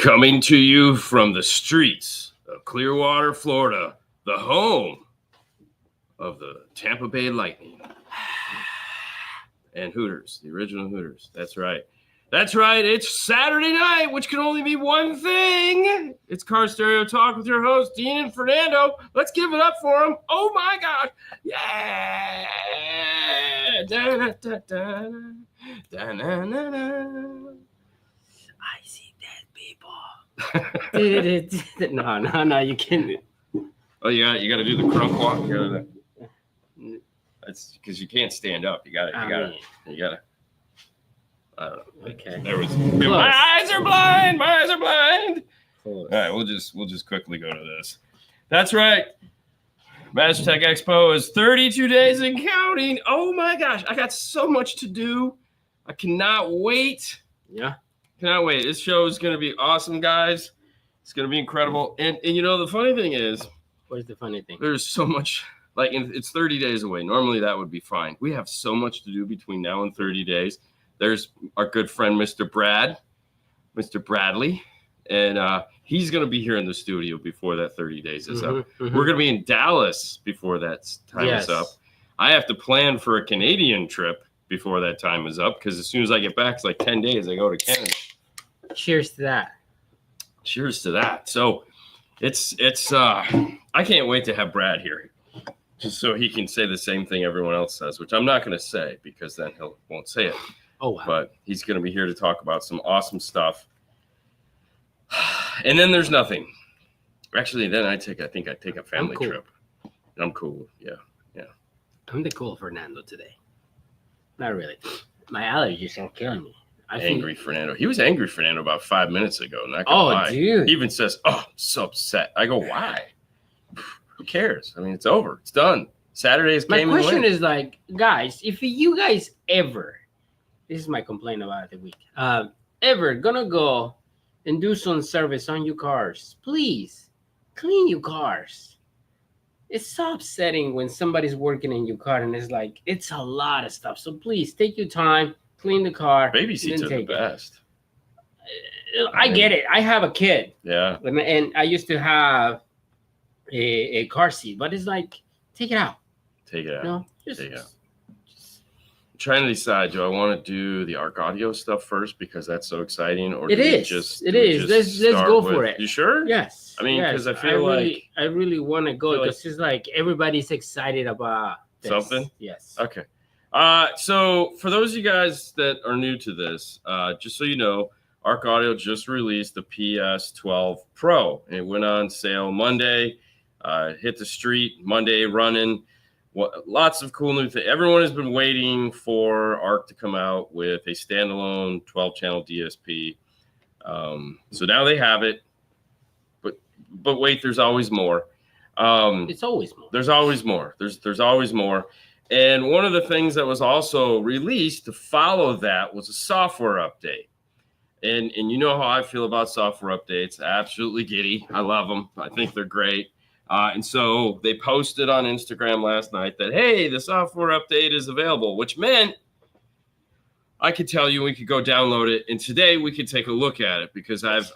Coming to you from the streets of Clearwater, Florida, the home of the Tampa Bay Lightning and Hooters, the original Hooters. That's right. That's right. It's Saturday night, which can only be one thing. It's Car Stereo Talk with your host, Dean and Fernando. Let's give it up for them. Oh, my gosh. Yeah. Da, da, da, da, da, na, na, na. I see dead people. No, you can't. Oh, you got to do the crunk walk. That's because you can't stand up. You got to. I don't know. Okay. There was. My eyes are blind. Close. All right, we'll just quickly go to this. That's right. MasterTech Expo is 32 days and counting. Oh my gosh, I got so much to do. I cannot wait. Yeah. Cannot wait. This show is going to be awesome, guys. It's going to be incredible. And you know, the funny thing is, What is the funny thing? there's so much, it's 30 days away. Normally that would be fine. We have so much to do between now and 30 days. There's our good friend, Mr. Bradley, and he's going to be here in the studio before that 30 days is up. We're going to be in Dallas before that time is up. I have to plan for a Canadian trip before that time is up because as soon as I get back, it's like 10 days, I go to Canada. Cheers to that. Cheers to that. So it's I can't wait to have Brad here just so he can say the same thing everyone else says, which I'm not going to say because then he won't say it. Oh, wow. But he's going to be here to talk about some awesome stuff. And then there's nothing. Actually, then I think I take a family trip. I'm cool. Yeah. I'm the cool Fernando today. Not really. My allergies are killing me. Angry Fernando. He was angry Fernando about 5 minutes ago. Not gonna lie. Dude. He even says, "Oh, I'm so upset." I go, "Why? Who cares? I mean, it's over. It's done. Saturday's game." My question is like, guys, if you guys ever, this is my complaint about the week, ever gonna go and do some service on your cars, please clean your cars. It's so upsetting when somebody's working in your car and it's like, it's a lot of stuff. So please take your time, clean the car. Baby seats are the best. I get it. I have a kid. Yeah. And I used to have a car seat, but it's like, take it out. Take it out. No, take it out. I'm trying to decide, do I want to do the ARC audio stuff first because that's so exciting, or it is. Let's go for it. You sure? Yes. I mean, because I really want to go because it's like everybody's excited about this. Something. Yes. Okay. So for those of you guys that are new to this, just so you know, ARC Audio just released the PS12 Pro. And it went on sale Monday. Hit the street Monday running. Lots of cool new things. Everyone has been waiting for ARC to come out with a standalone 12-channel DSP. So now they have it. But wait, there's always more. It's always more. There's always more. There's always more. And one of the things that was also released to follow that was a software update. And you know how I feel about software updates. Absolutely giddy. I love them. I think they're great. And so they posted on Instagram last night that, hey, the software update is available, which meant I could tell you we could go download it. And today we could take a look at it because I've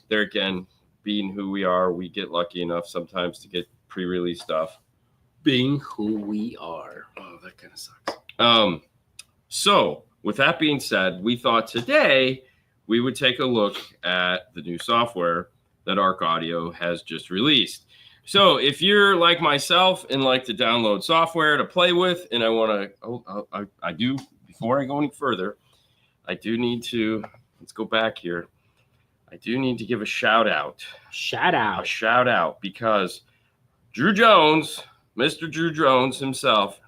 there again, being who we are, we get lucky enough sometimes to get pre-release stuff. Being who we are. Oh, that kind of sucks. So with that being said, we thought today we would take a look at the new software that ARC Audio has just released. So if you're like myself and like to download software to play with, and I want to, I do, before I go any further, I do need to, let's go back here. I do need to give a shout out. A shout out because Drew Jones, Mr. Drew Jones himself,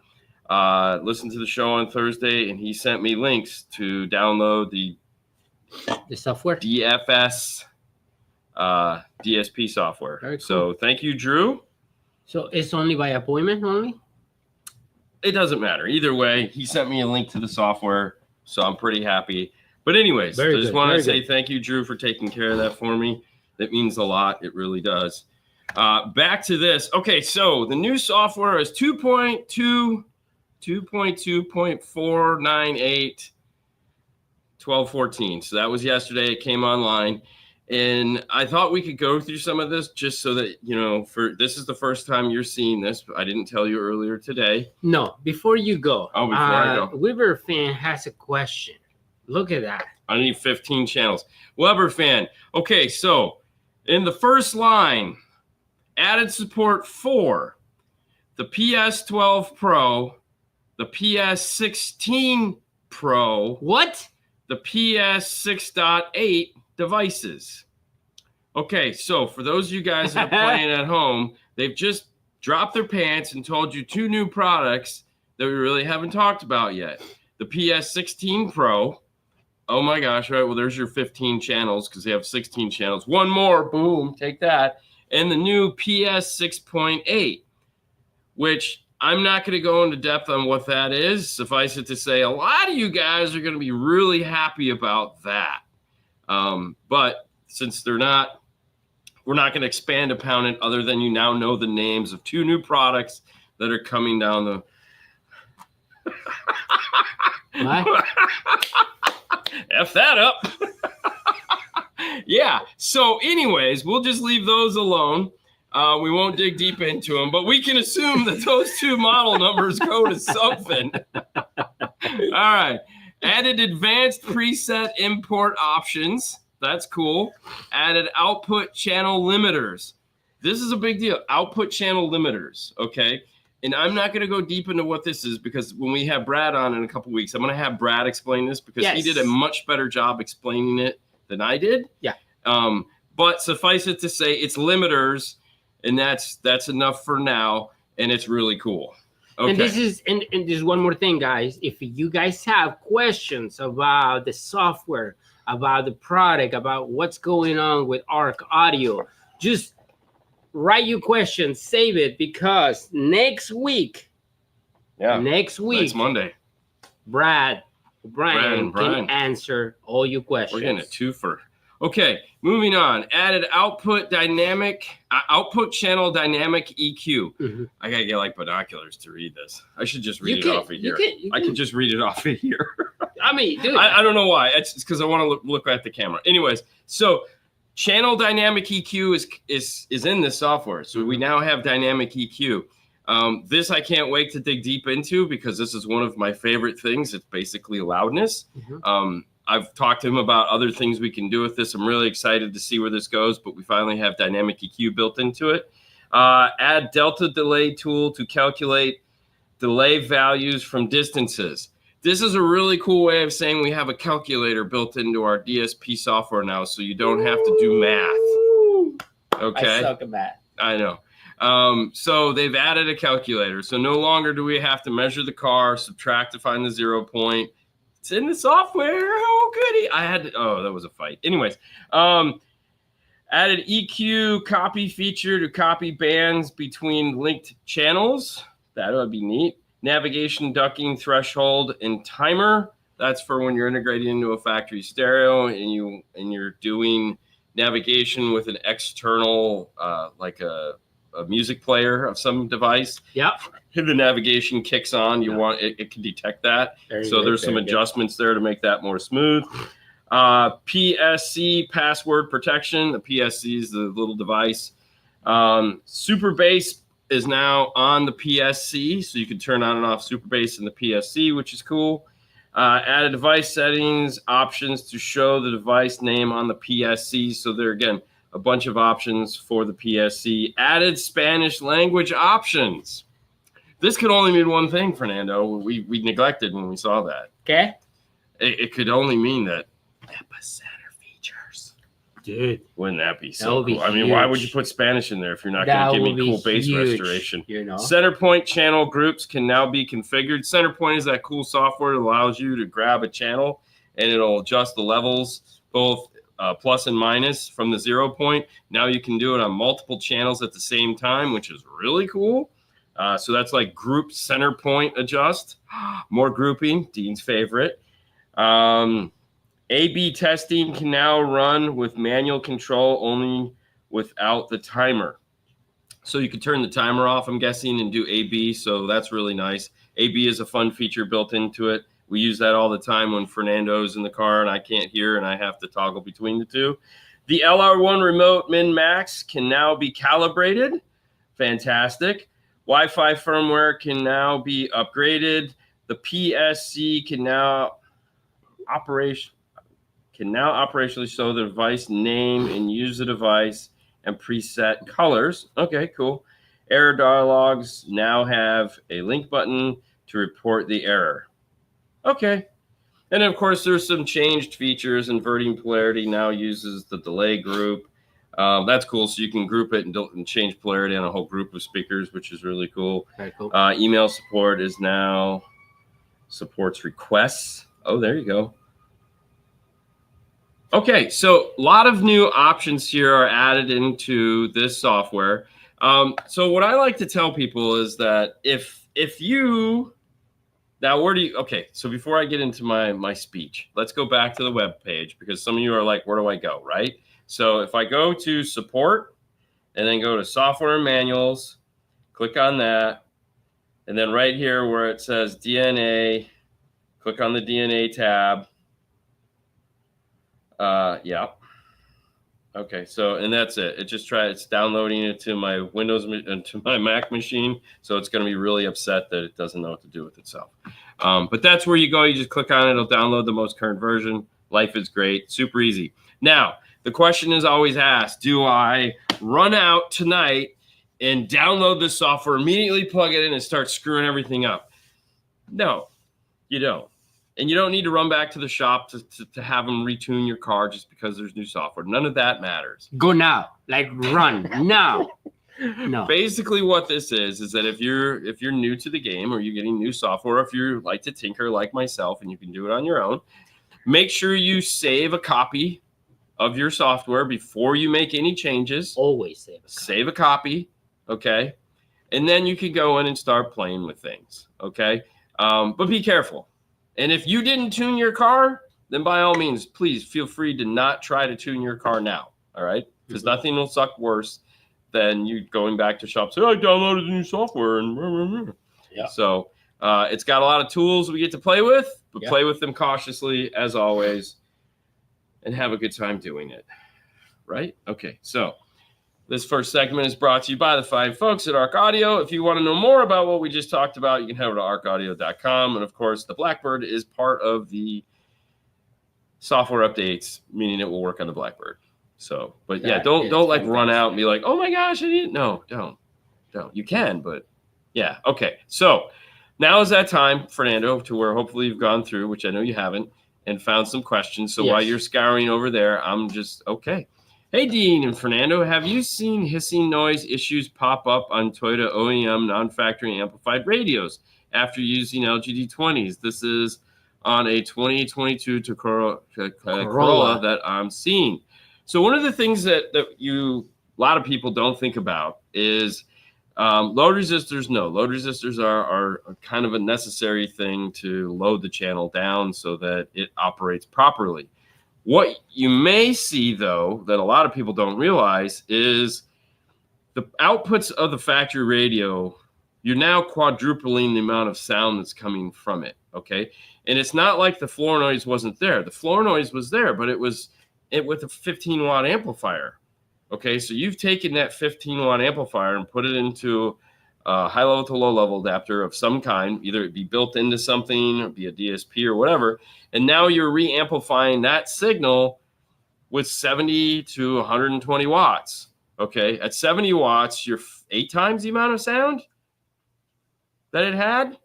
listened to the show on Thursday and he sent me links to download the software DFS DSP software. Very cool. So thank you, Drew. So it's only by appointment only? It doesn't matter. Either way, he sent me a link to the software, so I'm pretty happy. But anyways, I just want to say thank you, Drew, for taking care of that for me. That means a lot. It really does. Back to this. Okay, so the new software is 2.2.498 12.14. So that was yesterday. It came online. And I thought we could go through some of this just so that, you know, this is the first time you're seeing this. I didn't tell you earlier today. No, before you go. Oh, before I go. Weber fan has a question. Look at that. I need 15 channels. Weber fan. Okay, so in the first line, added support for the PS12 Pro, the PS16 Pro. What? The PS6.8 devices. Okay, so for those of you guys that are playing at home, they've just dropped their pants and told you 2 new products that we really haven't talked about yet. The PS16 Pro. Oh my gosh, right? Well, there's your 15 channels because they have 16 channels. One more, boom, take that. And the new PS 6.8, which I'm not going to go into depth on what that is. Suffice it to say, a lot of you guys are going to be really happy about that. But since we're not going to expand upon it other than you now know the names of 2 new products that are coming down the... What? F that up. Yeah. So anyways, we'll just leave those alone. We won't dig deep into them, but we can assume that those 2 model numbers go to something. All right. Added advanced preset import options. That's cool. Added output channel limiters. This is a big deal. Output channel limiters. Okay. And I'm not going to go deep into what this is because when we have Brad on in a couple weeks, I'm going to have Brad explain this because he did a much better job explaining it than I did. Yeah. But suffice it to say, it's limiters, and that's enough for now, and it's really cool. Okay. And this is one more thing, guys. If you guys have questions about the software, about the product, about what's going on with ARC Audio, just write your questions, save it, because next week, next Monday, Brian Brian can answer all your questions. We're getting a twofer. Okay, moving on. Added output channel dynamic EQ. Mm-hmm. I gotta get like binoculars to read this. I should just read it off of here. I can just read it off of here. I mean, dude, I don't know why. It's because I want to look at the camera. Anyways, so channel dynamic EQ is in this software. So we now have dynamic EQ. This I can't wait to dig deep into because this is one of my favorite things. It's basically loudness. Mm-hmm. I've talked to him about other things we can do with this. I'm really excited to see where this goes, but we finally have dynamic EQ built into it. Add delta delay tool to calculate delay values from distances. This is a really cool way of saying we have a calculator built into our DSP software now, so you don't have to do math. Okay. I suck at math. I know. So they've added a calculator. So no longer do we have to measure the car, subtract to find the 0 point. It's in the software. Oh, goody. That was a fight. Anyways, added EQ copy feature to copy bands between linked channels. That would be neat. Navigation ducking threshold and timer. That's for when you're integrating into a factory stereo and you're doing navigation with an external like a music player of some device. Yep. The navigation kicks on. It can detect that. So there's some adjustments there to make that more smooth. PSC password protection. The PSC is the little device. Super bass is now on the PSC, so you can turn on and off super bass in the PSC, which is cool. Added device settings options to show the device name on the PSC. So there again, a bunch of options for the PSC. Added Spanish language options. This could only mean one thing, Fernando. We neglected when we saw that. Okay. It could only mean that epicenter features. Dude. Wouldn't that be so cool? I mean, why would you put Spanish in there if you're not going to give me cool bass restoration? You know? Center point channel groups can now be configured. Center point is that cool software that allows you to grab a channel and it'll adjust the levels, both plus and minus from the 0 point. Now you can do it on multiple channels at the same time, which is really cool. So that's like group center point adjust. More grouping, Dean's favorite. A/B testing can now run with manual control only without the timer. So you can turn the timer off, I'm guessing, and do A/B. So that's really nice. A/B is a fun feature built into it. We use that all the time when Fernando's in the car and I can't hear and I have to toggle between the two. The LR1 remote min-max can now be calibrated. Fantastic. Wi-Fi firmware can now be upgraded. The PSC can now operationally show the device name and use the device and preset colors. Okay, cool. Error dialogues now have a link button to report the error. Okay. And of course, there's some changed features. Inverting polarity now uses the delay group. That's cool. So you can group it and change polarity on a whole group of speakers, which is really cool. Very cool. Email support is now supports requests. Oh, there you go. Okay, so a lot of new options here are added into this software. So what I like to tell people is that if you now, where do you, okay, so before I get into my speech, let's go back to the web page, because some of you are like, where do I go, right? So if I go to support and then go to software and manuals, click on that. And then right here where it says DNA, click on the DNA tab. Yeah. Okay, so, and that's it. It's downloading it to my Windows and to my Mac machine. So it's going to be really upset that it doesn't know what to do with itself. But that's where you go. You just click on it. It'll download the most current version. Life is great. Super easy. Now, the question is always asked, do I run out tonight and download the software, immediately plug it in and start screwing everything up? No, you don't. And you don't need to run back to the shop to have them retune your car just because there's new software. None of that matters. Go now, like run now. No. Basically, what this is that if you're new to the game, or you're getting new software, or if you like to tinker like myself and you can do it on your own, make sure you save a copy of your software before you make any changes. Always save a copy. Save a copy, okay? And then you can go in and start playing with things, okay? But be careful. And if you didn't tune your car, then by all means, please feel free to not try to tune your car now, all right? Because nothing will suck worse than you going back to shop, say, I downloaded the new software. And yeah. So it's got a lot of tools we get to play with, but play with them cautiously, as always, and have a good time doing it, right? Okay, so this first segment is brought to you by the fine folks at Arc Audio. If you want to know more about what we just talked about, you can head over to arcaudio.com. And of course, the Blackbird is part of the software updates, meaning it will work on the Blackbird. So, but yeah, don't like run out and be like, oh my gosh, I need, no, don't. You can, but yeah. Okay. So now is that time, Fernando, to where hopefully you've gone through, which I know you haven't, and found some questions. So while you're scouring over there, I'm just, okay. Hey, Dean and Fernando, have you seen hissing noise issues pop up on Toyota OEM non-factory amplified radios after using LGD20s? This is on a 2022 Corolla that I'm seeing. So one of the things that a lot of people don't think about is load resistors. No, load resistors are kind of a necessary thing to load the channel down so that it operates properly. What you may see, though, that a lot of people don't realize is the outputs of the factory radio, you're now quadrupling the amount of sound that's coming from it, okay? And it's not like the floor noise wasn't there. The floor noise was there, but it was with a 15-watt amplifier, okay? So you've taken that 15-watt amplifier and put it into a high-level to low-level adapter of some kind, either it be built into something or be a DSP or whatever, and now you're re-amplifying that signal with 70 to 120 watts, okay? At 70 watts, you're 8 times the amount of sound that it had.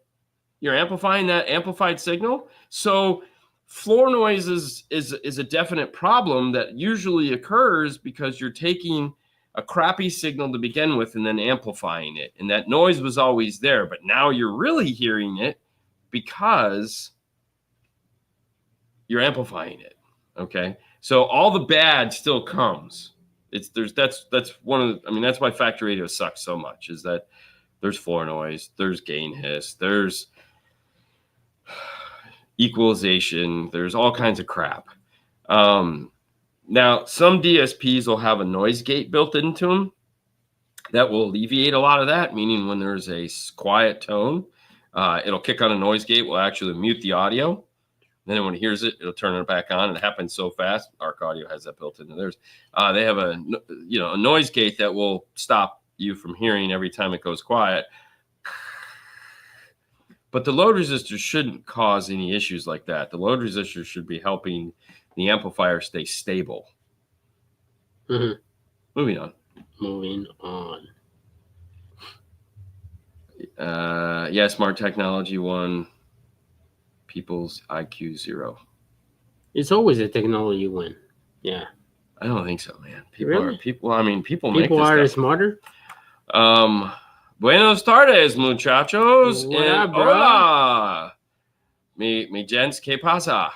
You're amplifying that amplified signal. So floor noise is a definite problem that usually occurs because you're taking a crappy signal to begin with and then amplifying it. And that noise was always there, but now you're really hearing it because you're amplifying it, okay? So all the bad still comes. That's one of the, I mean, that's why factory radio sucks so much, is that there's floor noise, there's gain hiss, there's equalization, there's all kinds of crap. Now, some DSPs will have a noise gate built into them that will alleviate a lot of that, meaning when there's a quiet tone, it'll kick on a noise gate, will actually mute the audio. Then when it hears it, it'll turn it back on. And it happens so fast. Arc Audio has that built into theirs. They have a noise gate that will stop you from hearing every time it goes quiet. But the load resistor shouldn't cause any issues like that. The load resistor should be helping the amplifier stay stable. Mm-hmm. Moving on. Smart Technology 1, People's IQ 0. It's always a technology win. Yeah. I don't think so, man. People make this are stuff. smarter. Buenos tardes, muchachos. What up, bro? Hola. Mi gents, ¿qué pasa?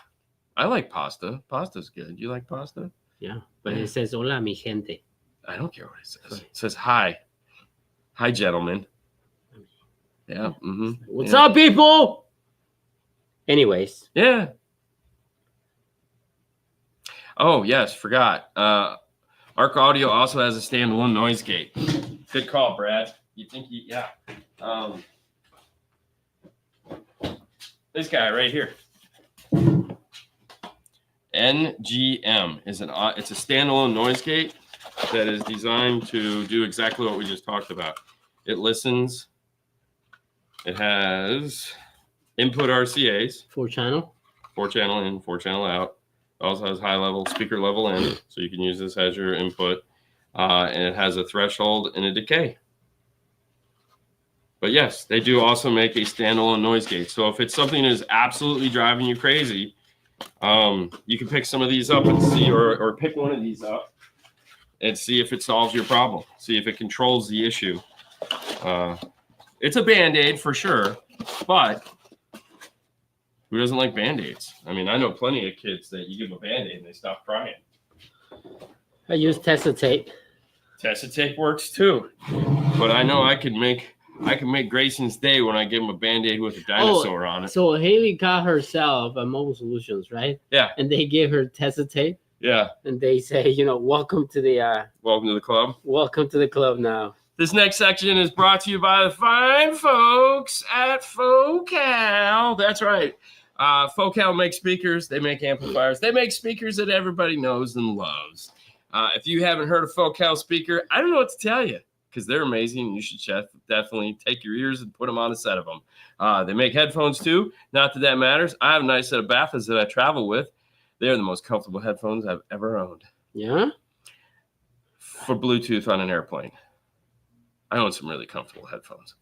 I like pasta. Pasta's good. You like pasta? Yeah, but it says hola, mi gente. I don't care what it says. It says hi. Hi, gentlemen. Yeah. Mm-hmm. What's up, people? Anyways. Yeah. Oh, yes. Forgot. Arc Audio also has a standalone noise gate. Good call, Brad. You think yeah. This guy right here. NGM it's a standalone noise gate that is designed to do exactly what we just talked about. It listens. It has input RCAs. 4-channel. 4-channel in, 4-channel out. It also has high level speaker level in, so you can use this as your input. And it has a threshold and a decay. But yes, they do also make a standalone noise gate. So if it's something that is absolutely driving you crazy, you can pick some of these up and see, or pick one of these up and see if it solves your problem. See if it controls the issue. It's a Band-Aid for sure, but who doesn't like Band-Aids? I mean, I know plenty of kids that you give them a Band-Aid and they stop crying. I use Tessa tape. Tessa tape works too, but I know I can make Grayson's day when I give him a Band-Aid with a dinosaur on it. So Haley got herself a Mobile Solutions, right? Yeah. And they gave her Tessa tape. Yeah. And they say, welcome to the club. Welcome to the club now. This next section is brought to you by the fine folks at Focal. That's right. Focal makes speakers. They make amplifiers. They make speakers that everybody knows and loves. If you haven't heard of Focal speaker, I don't know what to tell you, because they're amazing. You should definitely take your ears and put them on a set of them. They make headphones too. Not that matters. I have a nice set of Bathas that I travel with. They're the most comfortable headphones I've ever owned. Yeah? For Bluetooth on an airplane. I own some really comfortable headphones,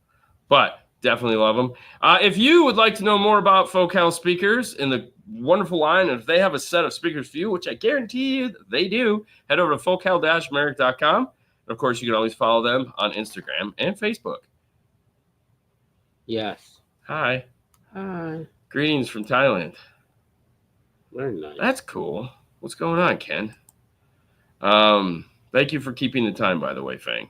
but definitely love them. If you would like to know more about Focal speakers and the wonderful line, and if they have a set of speakers for you, which I guarantee you they do, head over to focal-america.com. And of course, you can always follow them on Instagram and Facebook. Yes. Hi. Hi. Greetings from Thailand. Very nice. That's cool. What's going on, Ken? Thank you for keeping the time, by the way, Fang.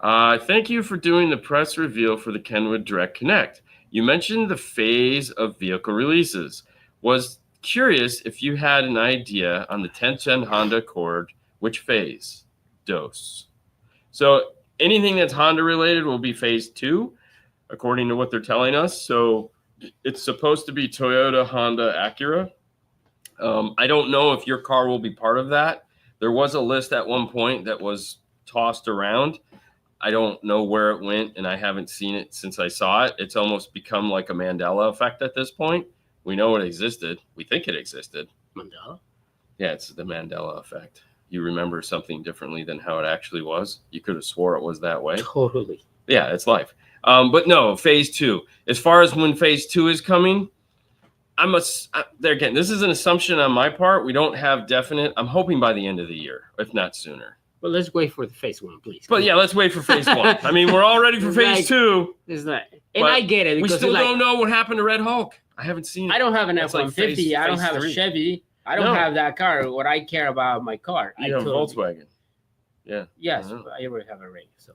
Thank you for doing the press reveal for the Kenwood Direct Connect. You mentioned the phase of vehicle releases. Was curious if you had an idea on the 10th Gen Honda Accord, which phase? Dos. So anything that's Honda related will be phase 2, according to what they're telling us. So it's supposed to be Toyota, Honda, Acura. I don't know if your car will be part of that. There was a list at one point that was tossed around. I don't know where it went, and I haven't seen it since I saw it. It's almost become like a Mandela effect at this point. We know it existed. We think it existed. Mandela? Yeah, it's the Mandela effect. You remember something differently than how it actually was. You could have swore it was that way. Totally. Yeah, it's life. But no, phase 2. As far as when phase 2 is coming, there again, this is an assumption on my part. We don't have definite. I'm hoping by the end of the year, if not sooner. Well, let's wait for the phase 1, please. But yeah, let's wait for phase 1. I mean, we're all ready for phase 2. It's like, and I get it. We still don't know what happened to Red Hulk. I haven't seen it. I don't have an That's like F-150. I don't have 3. a Chevy. I don't have that car. What I care about my car. You have a Volkswagen. Yeah. Yes, but I already have a Ring. So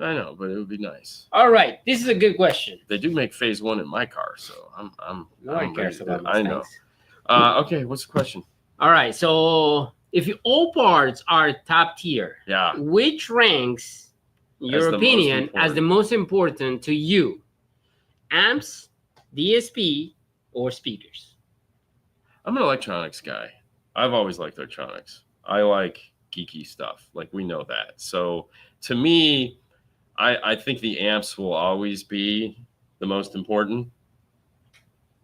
I know, but it would be nice. All right, this is a good question. They do make phase 1 in my car, so I'm no one cares about I know. Okay, what's the question? All right, so if all parts are top tier, yeah, which ranks, in your opinion, as the most important to you? Amps, DSP or speakers? I'm an electronics guy. I've always liked electronics. I like geeky stuff. Like, we know that. So to me, I think the amps will always be the most important.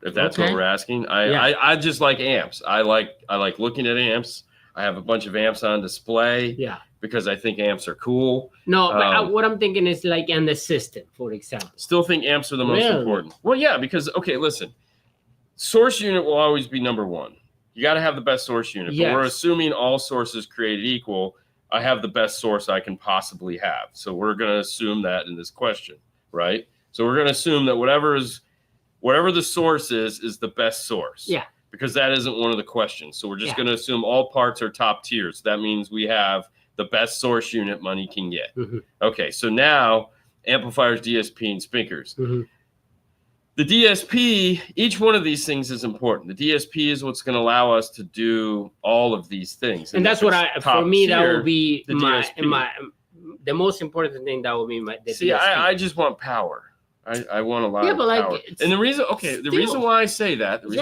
If that's what we're asking. I just like amps. I like looking at amps. I have a bunch of amps on display. Yeah. Because I think amps are cool. No, but what I'm thinking is like in the system, for example. Still think amps are the most important. Well, yeah, because, okay, listen. Source unit will always be number one. You got to have the best source unit. But we're assuming all sources created equal. I have the best source I can possibly have. So we're going to assume that in this question, right? So we're going to assume that whatever the source is the best source. Yeah. Because that isn't one of the questions. So we're just going to assume all parts are top tiers. That means we have the best source unit money can get. Okay, so now amplifiers, DSP, and speakers. The DSP, each one of these things is important. The DSP is what's going to allow us to do all of these things. And that's what for me, that would be the most important thing. That would be DSP. I just want power. I want a lot of power. And the reason why I say that, is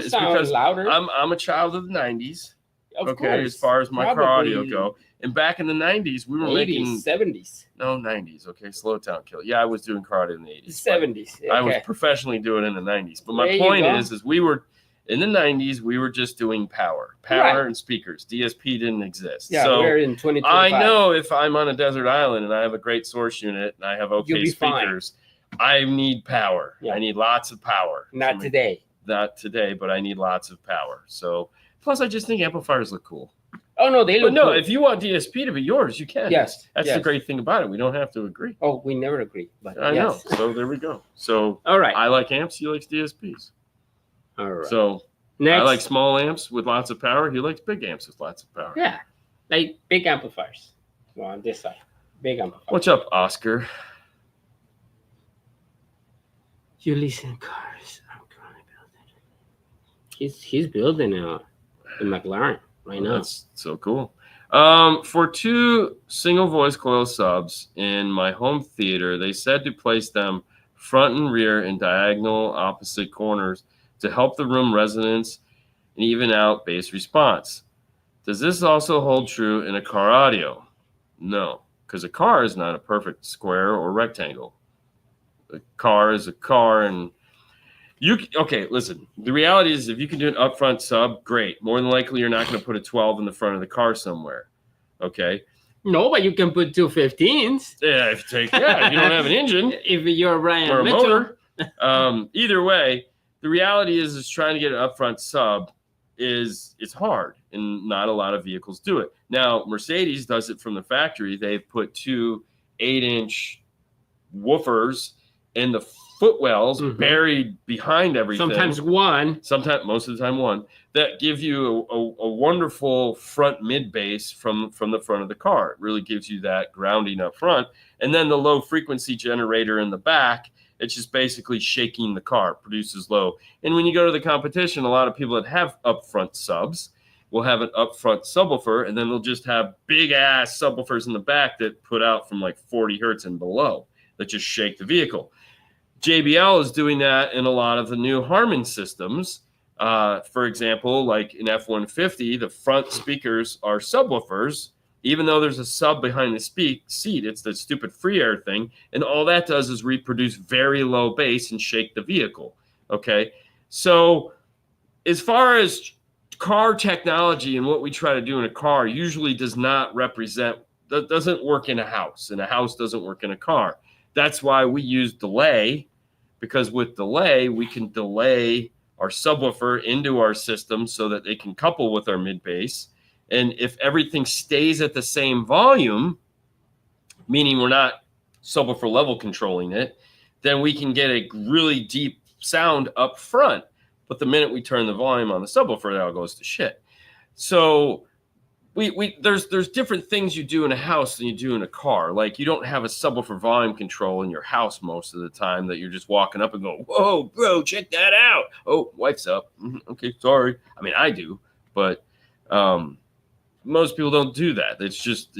because I'm a child of the 90s. Of course, as far as my car audio go. And back in the 90s, we were 80s, making 70s. No, 90s. Okay, slow down, kill. Yeah, I was doing car audio in the 80s. 70s. Okay. I was professionally doing it in the 90s. But my point is we were in the 90s, we were just doing power and speakers. DSP didn't exist. Yeah, so we're in 2025. I know if I'm on a desert island and I have a great source unit and I have okay speakers, I need power. Yeah. I need lots of power. Not today, but I need lots of power. So plus, I just think amplifiers look cool. Oh, no, they look cool. If you want DSP to be yours, you can. Yes. That's the great thing about it. We don't have to agree. Oh, we never agree. But I know. So there we go. So all right. I like amps. He likes DSPs. All right. So next, I like small amps with lots of power. He likes big amps with lots of power. Yeah. Like big amplifiers. Well, on this side. Big amplifiers. What's up, Oscar? You listen cars. I'm currently building. He's building a McLaren right now. That's so cool. For 2 single voice coil subs in my home theater, they said to place them front and rear in diagonal opposite corners to help the room resonance and even out bass response. Does this also hold true in a car audio? No, because a car is not a perfect square or rectangle. A car is a car, and listen, the reality is if you can do an upfront sub, great. More than likely, you're not going to put a 12 in the front of the car somewhere. Okay. No, but you can put 2 15s. Yeah, if you don't have an engine. If you're Ryan or a Mitchell. motor. Either way, the reality is trying to get an upfront sub it's hard, and not a lot of vehicles do it. Now, Mercedes does it from the factory. They've put 2 8-inch woofers in the footwells buried behind everything. Most of the time one, that give you a wonderful front mid bass from the front of the car. It really gives you that grounding up front. And then the low frequency generator in the back, it's just basically shaking the car, produces low. And when you go to the competition, a lot of people that have upfront subs will have an upfront subwoofer, and then they'll just have big ass subwoofers in the back that put out from like 40 hertz and below that just shake the vehicle. JBL is doing that in a lot of the new Harman systems. For example, like in F-150, the front speakers are subwoofers, even though there's a sub behind the seat. It's the stupid free air thing. And all that does is reproduce very low bass and shake the vehicle. Okay. So as far as car technology and what we try to do in a car usually doesn't work in a house, and a house doesn't work in a car. That's why we use delay, because with delay, we can delay our subwoofer into our system so that they can couple with our mid bass. And if everything stays at the same volume, meaning we're not subwoofer level controlling it, then we can get a really deep sound up front. But the minute we turn the volume on the subwoofer, it all goes to shit. So there's different things you do in a house than you do in a car. Like, you don't have a subwoofer volume control in your house most of the time that you're just walking up and going, whoa, bro, check that out. Oh, wife's up. Okay, sorry. I mean, I do, but most people don't do that. It's just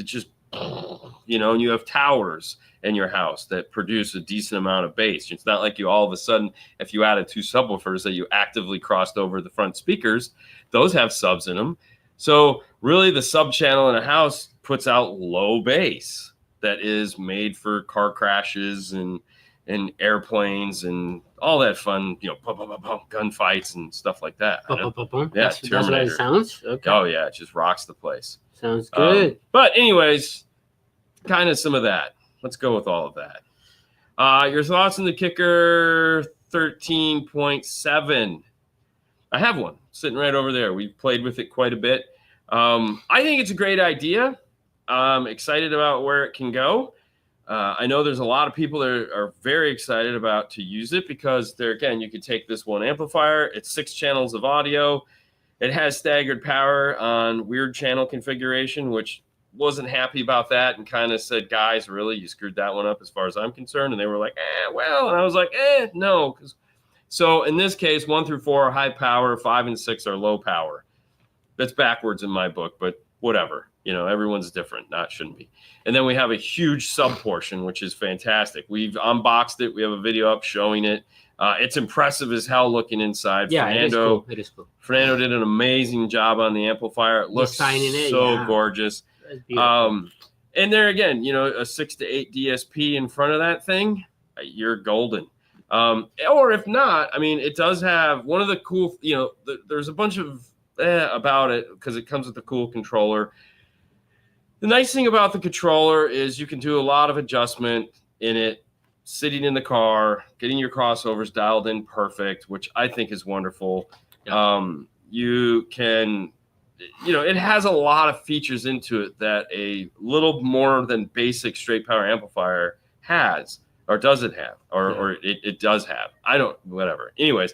you know, and you have towers in your house that produce a decent amount of bass. It's not like you all of a sudden, if you added 2 subwoofers that you actively crossed over the front speakers, those have subs in them. So really the sub channel in a house puts out low bass that is made for car crashes and airplanes and all that fun, you know, gunfights and stuff like that. Yeah, that's what it sounds. Okay. Oh yeah, it just rocks the place. Sounds good. But anyways, kind of some of that. Let's go with all of that. Your thoughts on the Kicker 13.7? I have one sitting right over there. We've played with it quite a bit. I think it's a great idea. I'm excited about where it can go. I know there's a lot of people that are very excited about to use it because again, you could take this one amplifier. It's 6 channels of audio. It has staggered power on weird channel configuration, which wasn't happy about that and kind of said, guys, really, you screwed that one up as far as I'm concerned. And they were like, well, and I was like, no. So in this case, 1 through 4 are high power, 5 and 6 are low power. That's backwards in my book, but whatever. You know, everyone's different. Not shouldn't be. And then we have a huge sub portion, which is fantastic. We've unboxed it. We have a video up showing it. It's impressive as hell looking inside. Yeah, Fernando, it is cool. Fernando did an amazing job on the amplifier. It looks so gorgeous. And there again, you know, a 6 to 8 DSP in front of that thing, you're golden. Or if not, I mean, it does have one of the cool, you know, there's a bunch of about it because it comes with a cool controller. The nice thing about the controller is you can do a lot of adjustment in it, sitting in the car, getting your crossovers dialed in perfect, which I think is wonderful. Yeah. You can, you know, it has a lot of features into it that a little more than basic straight power amplifier has, or does it have, or it does have. I don't, whatever. Anyways,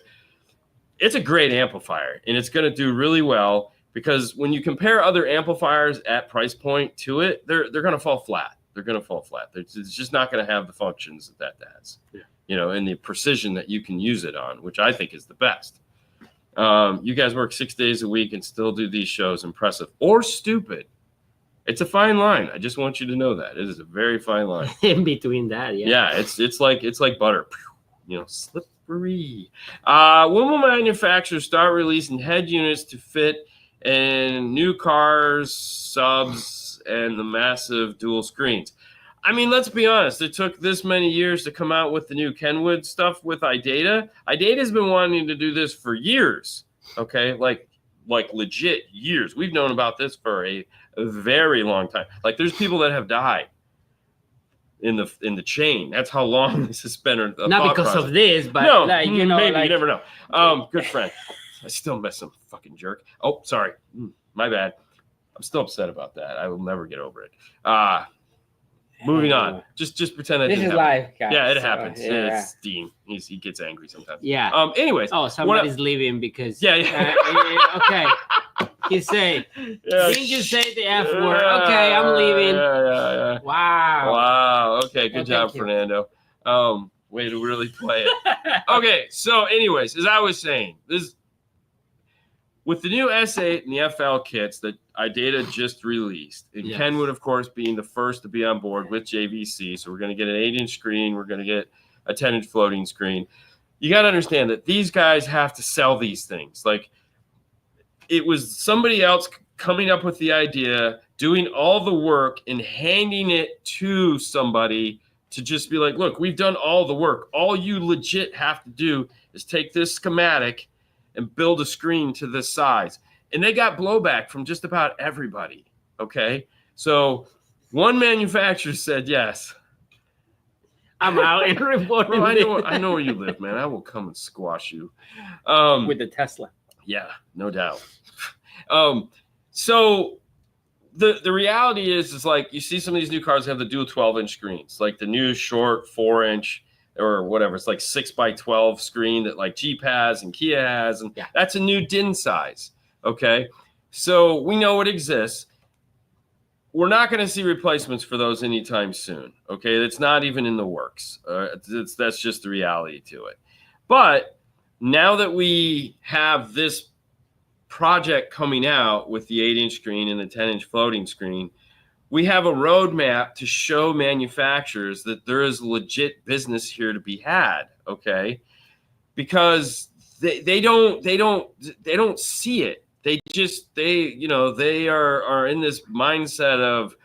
it's a great amplifier, and it's going to do really well. Because when you compare other amplifiers at price point to it, they're going to fall flat. They're going to fall flat. It's just not going to have the functions that has, you know, and the precision that you can use it on, which I think is the best. You guys work 6 days a week and still do these shows. Impressive or stupid. It's a fine line. I just want you to know that it is a very fine line. In between that, yeah, it's like butter, you know, slippery. When will manufacturers start releasing head units to fit and new cars, subs, and the massive dual screens? I mean, let's be honest. It took this many years to come out with the new Kenwood stuff with iData. iData's been wanting to do this for years, okay? Like legit years. We've known about this for a very long time. Like, there's people that have died in the chain. That's how long this has been. Not because of this, but no, like, you know, maybe like, you never know. Good friend. I still miss him, fucking jerk. Oh, sorry. My bad. I'm still upset about that. I will never get over it. Moving on. Just pretend that this is life, guys. Yeah, it happens. Yeah. It's Dean. He gets angry sometimes. Yeah. Anyways. Oh, somebody's leaving because. Yeah. Okay. He said. Dean just say the F word. Okay, I'm leaving. Yeah. Wow. Okay. Good job, Fernando. Way to really play it. Okay. So, anyways, as I was saying, this. With the new S8 and the FL kits that iData just released, and Kenwood, of course, being the first to be on board with JVC, so we're going to get an 8-inch screen, we're going to get a 10-inch floating screen. You got to understand that these guys have to sell these things. Like, it was somebody else coming up with the idea, doing all the work, and handing it to somebody to just be like, look, we've done all the work. All you legit have to do is take this schematic and build a screen to this size. And they got blowback from just about everybody, okay? So one manufacturer said, yes. I'm out and reporting. Bro, I know where you live, man. I will come and squash you. With the Tesla. Yeah, no doubt. So the reality is like you see some of these new cars have the dual 12-inch screens, like the new short 4-inch or whatever. It's like 6x12 screen that like Jeep has and Kia has. And that's a new DIN size. Okay. So we know it exists. We're not going to see replacements for those anytime soon. Okay. It's not even in the works. That's just the reality to it. But now that we have this project coming out with the 8-inch screen and the 10-inch floating screen, we have a roadmap to show manufacturers that there is legit business here to be had. Okay, because they don't see it. They are in this mindset of,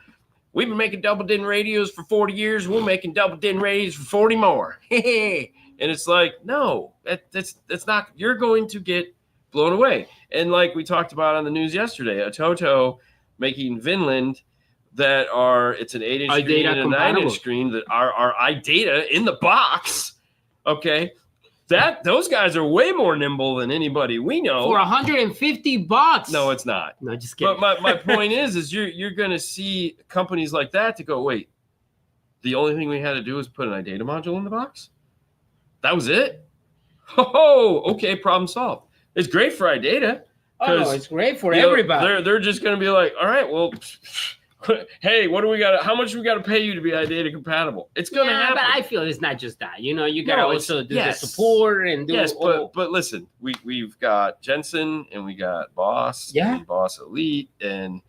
we've been making double din radios for 40 years. We're making double din radios for 40 more. And it's like, no, that's not. You're going to get blown away. And like we talked about on the news yesterday, a Toto making Vinland it's an 8-inch screen and a 9-inch screen that are iData in the box. Okay. Those guys are way more nimble than anybody we know. For $150. No, it's not. No, just kidding. But my point is you're going to see companies like that to go, wait, the only thing we had to do was put an iData module in the box? That was it? Oh, okay, problem solved. It's great for iData. Oh, no, it's great for everybody. They're just going to be like, all right, well, hey, what do we got? How much do we got to pay you to be iData compatible? It's going to happen. But I feel it's not just that. You got to also do the support and do. Yes, but listen, we've got Jensen and we got Boss, and Boss Elite, and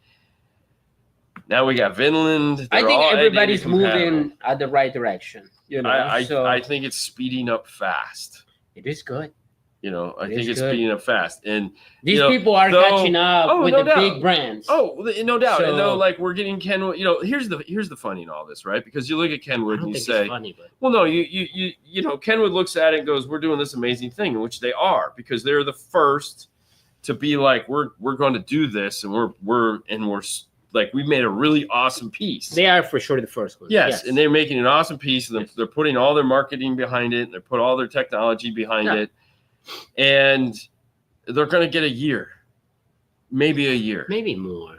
now we got Vinland. I think everybody's moving at the right direction. I think it's speeding up fast. It is good. I think it's speeding up fast, and these people are catching up with the big brands. Oh, no doubt. So, like we're getting Kenwood. Here's the funny in all this, right? Because you look at Kenwood and you say, funny, but... well, no, Kenwood looks at it and goes, we're doing this amazing thing, in which they are, because they're the first to be like, we're going to do this, and we're like, we made a really awesome piece. They are for sure the first one. Yes, and they're making an awesome piece, and they're putting all their marketing behind it, and they're putting all their technology behind it. And they're going to get a year, maybe a year, maybe more.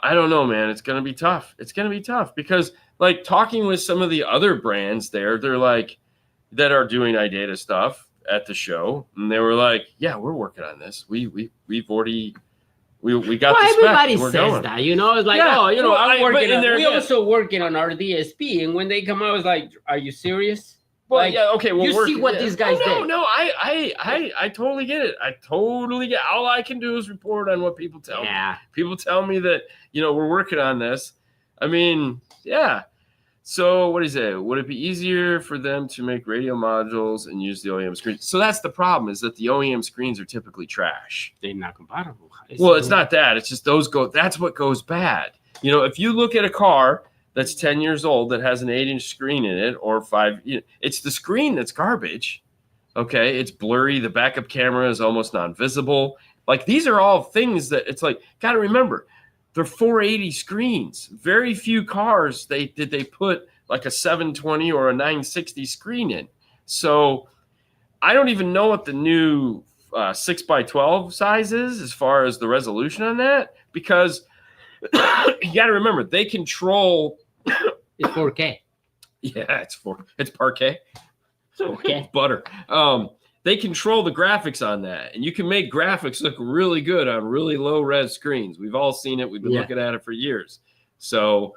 I don't know, man. It's going to be tough. It's going to be tough because, like, talking with some of the other brands they're like, that are doing iData stuff at the show, and they were like, yeah, we're working on this. We've already we got the spec. Everybody and we're says going. that, it's like, I'm working on. We're yeah. also working on our DSP, and when they come out, it's like, are you serious? Well, yeah, okay. Well, you see what these guys did. No, I totally get it. I totally get. All I can do is report on what people tell me. People tell me that we're working on this. I mean, yeah. So what do you say? Would it be easier for them to make radio modules and use the OEM screens? So that's the problem, is that the OEM screens are typically trash. They're not compatible. It's not that. It's just that's what goes bad. If you look at a car that's 10 years old that has an 8-inch screen in it, or 5, it's the screen that's garbage. Okay, it's blurry. The backup camera is almost non-visible. Like, these are all things that it's like, got to remember, they're 480 screens. Very few cars they put like a 720 or a 960 screen in. So I don't even know what the new 6x12 size is as far as the resolution on that, because you got to remember, they control. It's 4K. Yeah, it's parquet. It's okay. Butter. They control the graphics on that, and you can make graphics look really good on really low res screens. We've all seen it. We've been looking at it for years. So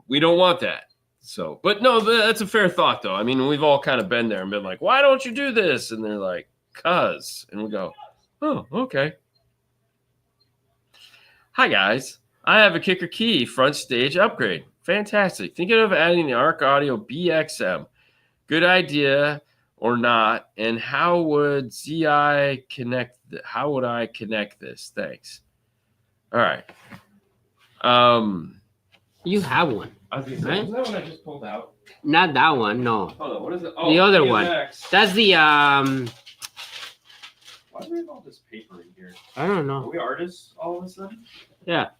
we don't want that. So, but no, that's a fair thought, though. I mean, we've all kind of been there and been like, why don't you do this? And they're like, 'cause. And we go, oh, okay. Hi, guys. I have a kicker key front stage upgrade. Fantastic. Thinking of adding the ARC Audio BXM. Good idea or not? And how would I connect this? Thanks. All right. You have one. I was gonna say, right? Is that one I just pulled out? Not that one, no. Hold on, what is it? Oh, the other one. That's the Why do we have all this paper in here? I don't know. Are we artists all of a sudden? Yeah.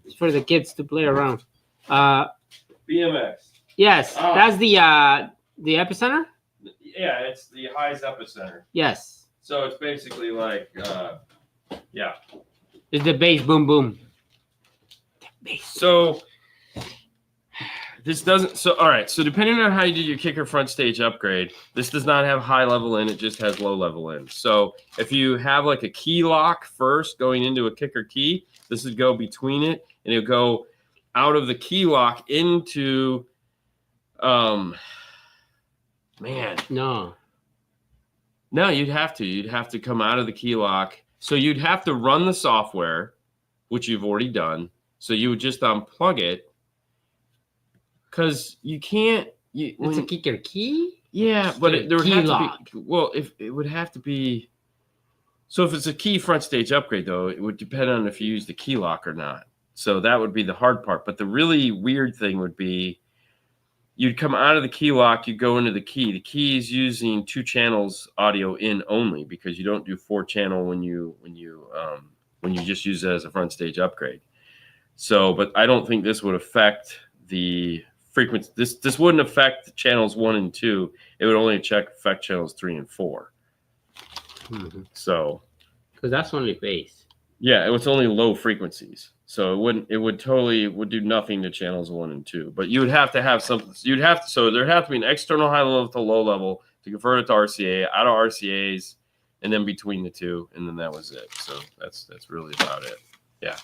It's for the kids to play around. BMX. Yes, that's the epicenter? Yeah, it's the highest epicenter. Yes. So it's basically like yeah. It's the bass boom boom. So this doesn't, so all right, so depending on how you do your kicker front stage upgrade, this does not have high level in, it just has low level in. So if you have like a key lock first going into a kicker key, this would go between it, and it'll go out of the key lock into No, you'd have to come out of the key lock. So you'd have to run the software, which you've already done. So you would just unplug it because you can't. It's a kicker key. Yeah, but there would key have lock. to be. Well, if it would have to be. So if it's a key front stage upgrade, though, it would depend on if you use the key lock or not. So that would be the hard part. But the really weird thing would be you'd come out of the key lock, you go into the key. The key is using 2 channels audio in only because you don't do 4-channel when you just use it as a front stage upgrade. So, but I don't think this would affect the frequency. This wouldn't affect channels 1 and 2. It would only affect channels 3 and 4. Mm-hmm. So, because that's only bass. Yeah, it was only low frequencies, so it would do nothing to channels 1 and 2. But you would have to have something. So there'd have to be an external high level to low level to convert it to RCA, out of RCAs, and then between the two, and then that was it. So that's really about it. Yeah.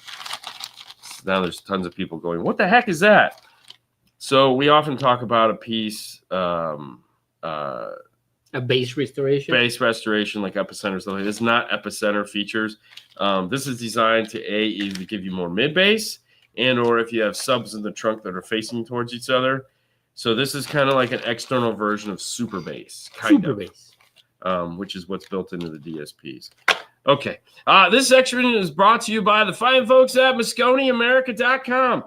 So now there's tons of people going, "What the heck is that?" So we often talk about a piece. A bass restoration? Bass restoration, like epicenter stuff. It's not epicenter features. This is designed to either give you more mid bass and or if you have subs in the trunk that are facing towards each other. So this is kind of like an external version of super bass. Super bass. Which is what's built into the DSPs. Okay. This section is brought to you by the fine folks at MosconiAmerica.com.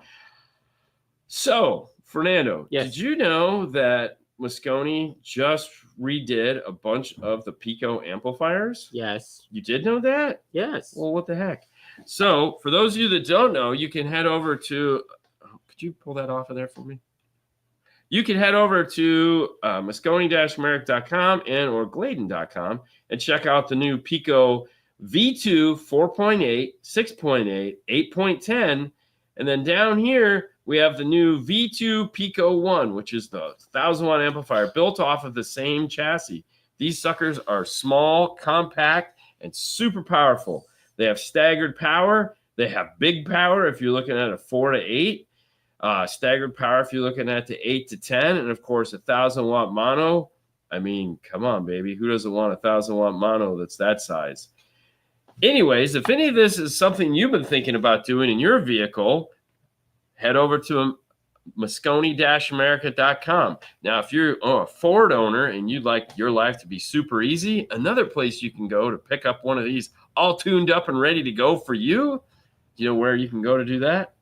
So, Fernando, yes. Did you know that Mosconi just redid a bunch of the Pico amplifiers? Yes. You did know that? Yes. Well, what the heck? So, for those of you that don't know, you can head over to... could you pull that off of there for me? You can head over to Mosconi-America.com and or Gladen.com and check out the new Pico V2 4.8, 6.8, 8.10, and then down here, we have the new V2 Pico 1, which is the 1,000-watt amplifier built off of the same chassis. These suckers are small, compact, and super powerful. They have staggered power. They have big power if you're looking at a 4 to 8. Staggered power if you're looking at the 8 to 10. And, of course, a 1,000-watt mono. I mean, come on, baby. Who doesn't want a 1,000-watt mono that's that size? Anyways, if any of this is something you've been thinking about doing in your vehicle, head over to Mosconi-America.com. Now, if you're a Ford owner and you'd like your life to be super easy, another place you can go to pick up one of these all tuned up and ready to go for you, do you know where you can go to do that?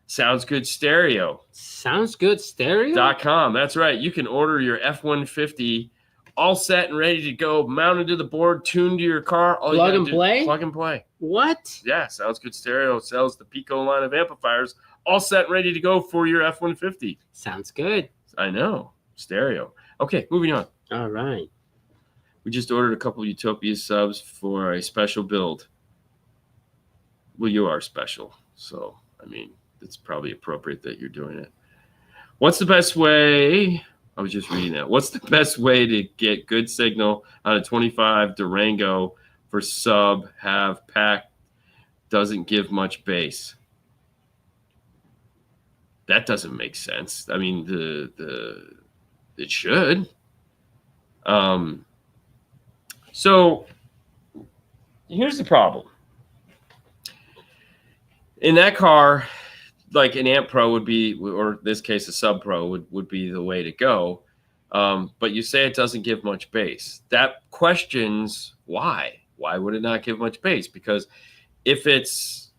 Sounds Good Stereo. Sounds Good Stereo.com. That's right. You can order your F-150 all set and ready to go, mounted to the board, tuned to your car. All plug and play? Plug and play. What? Yeah, Sounds Good Stereo sells the Pico line of amplifiers, all set and ready to go for your F-150. Sounds good. I know. Stereo. Okay, moving on. All right. We just ordered a couple Utopia subs for a special build. Well, you are special, so, I mean, it's probably appropriate that you're doing it. What's the best way... I was just reading that. What's the best way to get good signal on a 25 Durango for sub, have, pack, doesn't give much bass? That doesn't make sense. I mean, it should. So here's the problem. In that car, like an amp pro would be, or in this case a sub pro would be the way to go. But you say it doesn't give much bass. That questions why. Why would it not give much bass? Because if it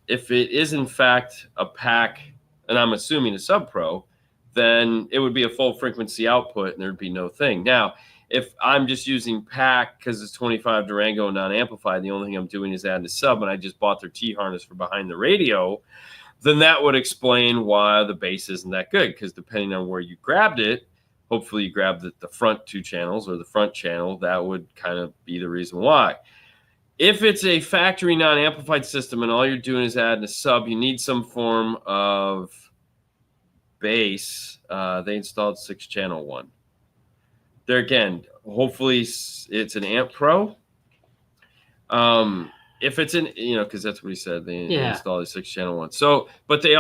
is in fact a pack, and I'm assuming a sub pro, then it would be a full frequency output and there'd be no thing. Now, if I'm just using pack because it's 25 Durango non-amplified, the only thing I'm doing is adding a sub and I just bought their T-harness for behind the radio, then that would explain why the bass isn't that good, because depending on where you grabbed it, hopefully you grabbed the front 2 channels or the front channel, that would kind of be the reason why. If it's a factory non-amplified system and all you're doing is adding a sub, you need some form of bass. They installed 6-channel one. There again, hopefully it's an amp pro. If it's in, because that's what he said, they installed a 6-channel one. So, but they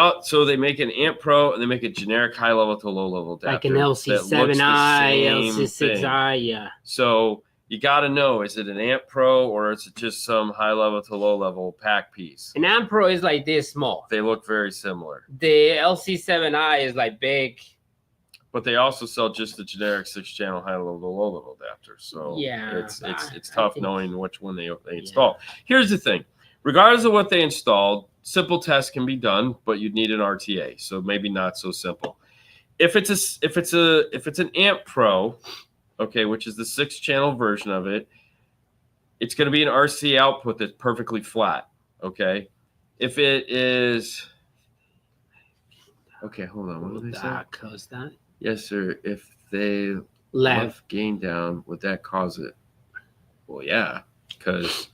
make an amp pro and they make a generic high level to low level adapter, like an LC7i, LC6i, yeah. So you got to know, is it an amp pro or is it just some high level to low level pack piece? An amp pro is like this small. They look very similar. The LC7i is like big, but they also sell just the generic 6-channel high-level to low-level adapter. So Yeah, it's tough knowing which one they install. Yeah. Here's the thing: regardless of what they installed, simple tests can be done, but you'd need an RTA. So maybe not so simple. If it's an Amp Pro, okay, which is the 6-channel version of it, it's going to be an RC output that's perfectly flat. Okay, if it is. Okay, hold on. What did they say? Cause that? Yes, sir. If they left gain down, would that cause it? Well, yeah, because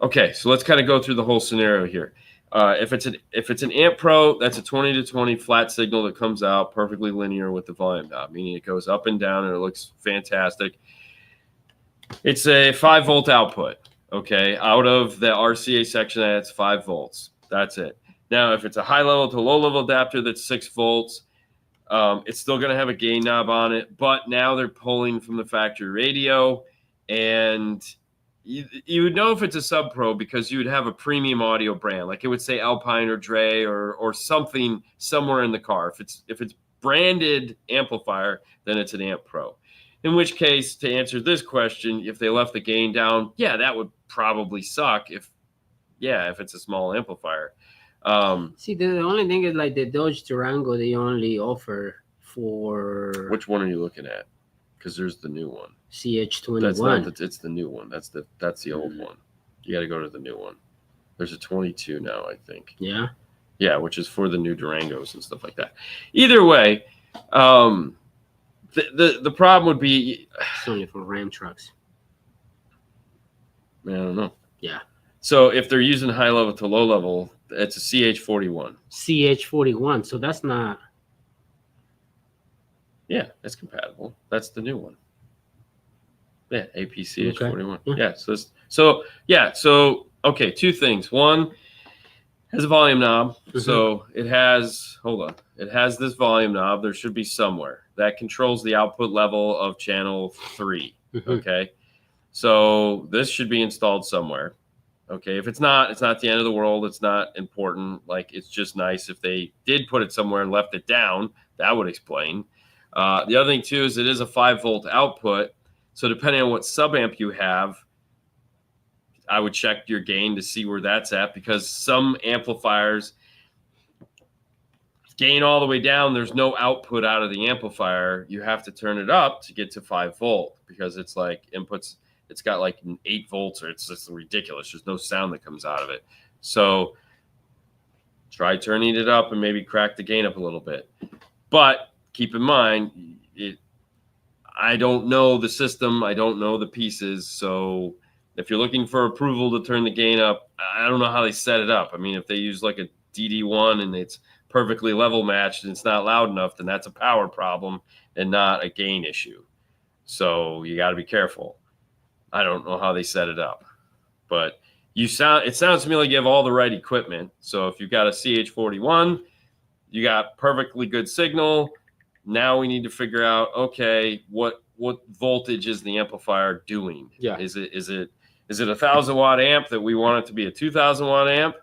okay. So let's kind of go through the whole scenario here. If it's an Amp Pro, that's a 20 to 20 flat signal that comes out perfectly linear with the volume knob, meaning it goes up and down and it looks fantastic. It's a 5-volt output. Okay, out of the RCA section, that's 5 volts. That's it. Now, if it's a high-level to low-level adapter that's 6 volts, it's still going to have a gain knob on it, but now they're pulling from the factory radio, and you would know if it's a Sub Pro because you would have a premium audio brand, like it would say Alpine or Dre or something somewhere in the car. If it's branded amplifier, then it's an Amp Pro. In which case, to answer this question, if they left the gain down, yeah, that would probably suck. If it's a small amplifier. See, the only thing is like the Dodge Durango, they only offer for. Which one are you looking at? Because there's the new one. CH21. That's not it's the new one. That's the old one. You got to go to the new one. There's a 22 now, I think. Yeah. Yeah, which is for the new Durangos and stuff like that. Either way, the problem would be it's only for Ram trucks. I don't know. Yeah. So if they're using high level to low level, it's a CH41. CH41. So that's not. Yeah, it's compatible. That's the new one. Yeah, APCH41. Okay. Yeah. So okay, two things. One, has a volume knob. Mm-hmm. So it has this volume knob. There should be somewhere that controls the output level of channel 3. Mm-hmm. Okay. So this should be installed somewhere. Okay. If it's not the end of the world. It's not important. Like, it's just nice if they did put it somewhere and left it down. That would explain. The other thing too is it is a 5-volt output. So depending on what sub-amp you have, I would check your gain to see where that's at, because some amplifiers gain all the way down. There's no output out of the amplifier. You have to turn it up to get to 5 volt because it's like inputs. It's got like 8 volts, or it's just ridiculous. There's no sound that comes out of it. So try turning it up and maybe crack the gain up a little bit. But keep in mind, I don't know the system. I don't know the pieces. So if you're looking for approval to turn the gain up, I don't know how they set it up. I mean, if they use like a DD1 and it's perfectly level matched and it's not loud enough, then that's a power problem and not a gain issue. So you got to be careful. I don't know how they set it up, but it sounds to me like you have all the right equipment. So if you've got a CH41, you got perfectly good signal. Now we need to figure out, okay, what voltage is the amplifier doing? Yeah. Is it a 1,000 watt amp that we want it to be a 2,000 watt amp,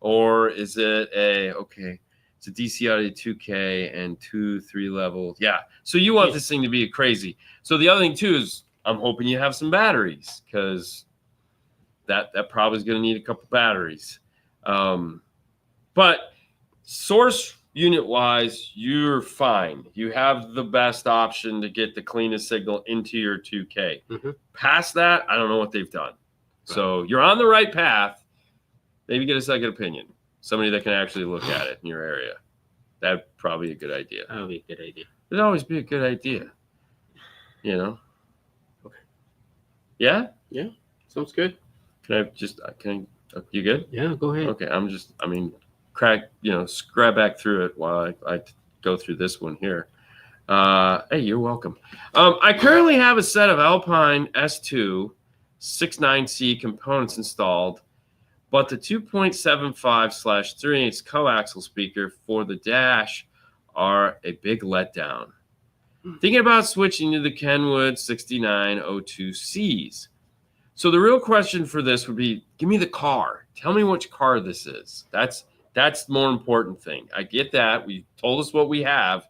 or is it it's a DC audio 2K and 2-3 level? Yeah. So you want this thing to be crazy. So the other thing too is I'm hoping you have some batteries, because that probably is going to need a couple batteries. But source unit wise, you're fine. You have the best option to get the cleanest signal into your 2K. Mm-hmm. Past that, I don't know what they've done. Right. So you're on the right path. Maybe get a second opinion. Somebody that can actually look at it in your area. That'd probably be a good idea. That would be a good idea. It'd always be a good idea. You know? Okay. Yeah? Yeah. Sounds good. You good? Yeah, go ahead. Okay. Scrap back through it while I go through this one here. Hey, you're welcome. I currently have a set of Alpine S2 69C components installed, but the 2.75/3/8 coaxial speaker for the dash are a big letdown. Thinking about switching to the Kenwood 6902Cs. So the real question for this would be, give me the car. Tell me which car this is. That's the more important thing. I get that. We told us what we have.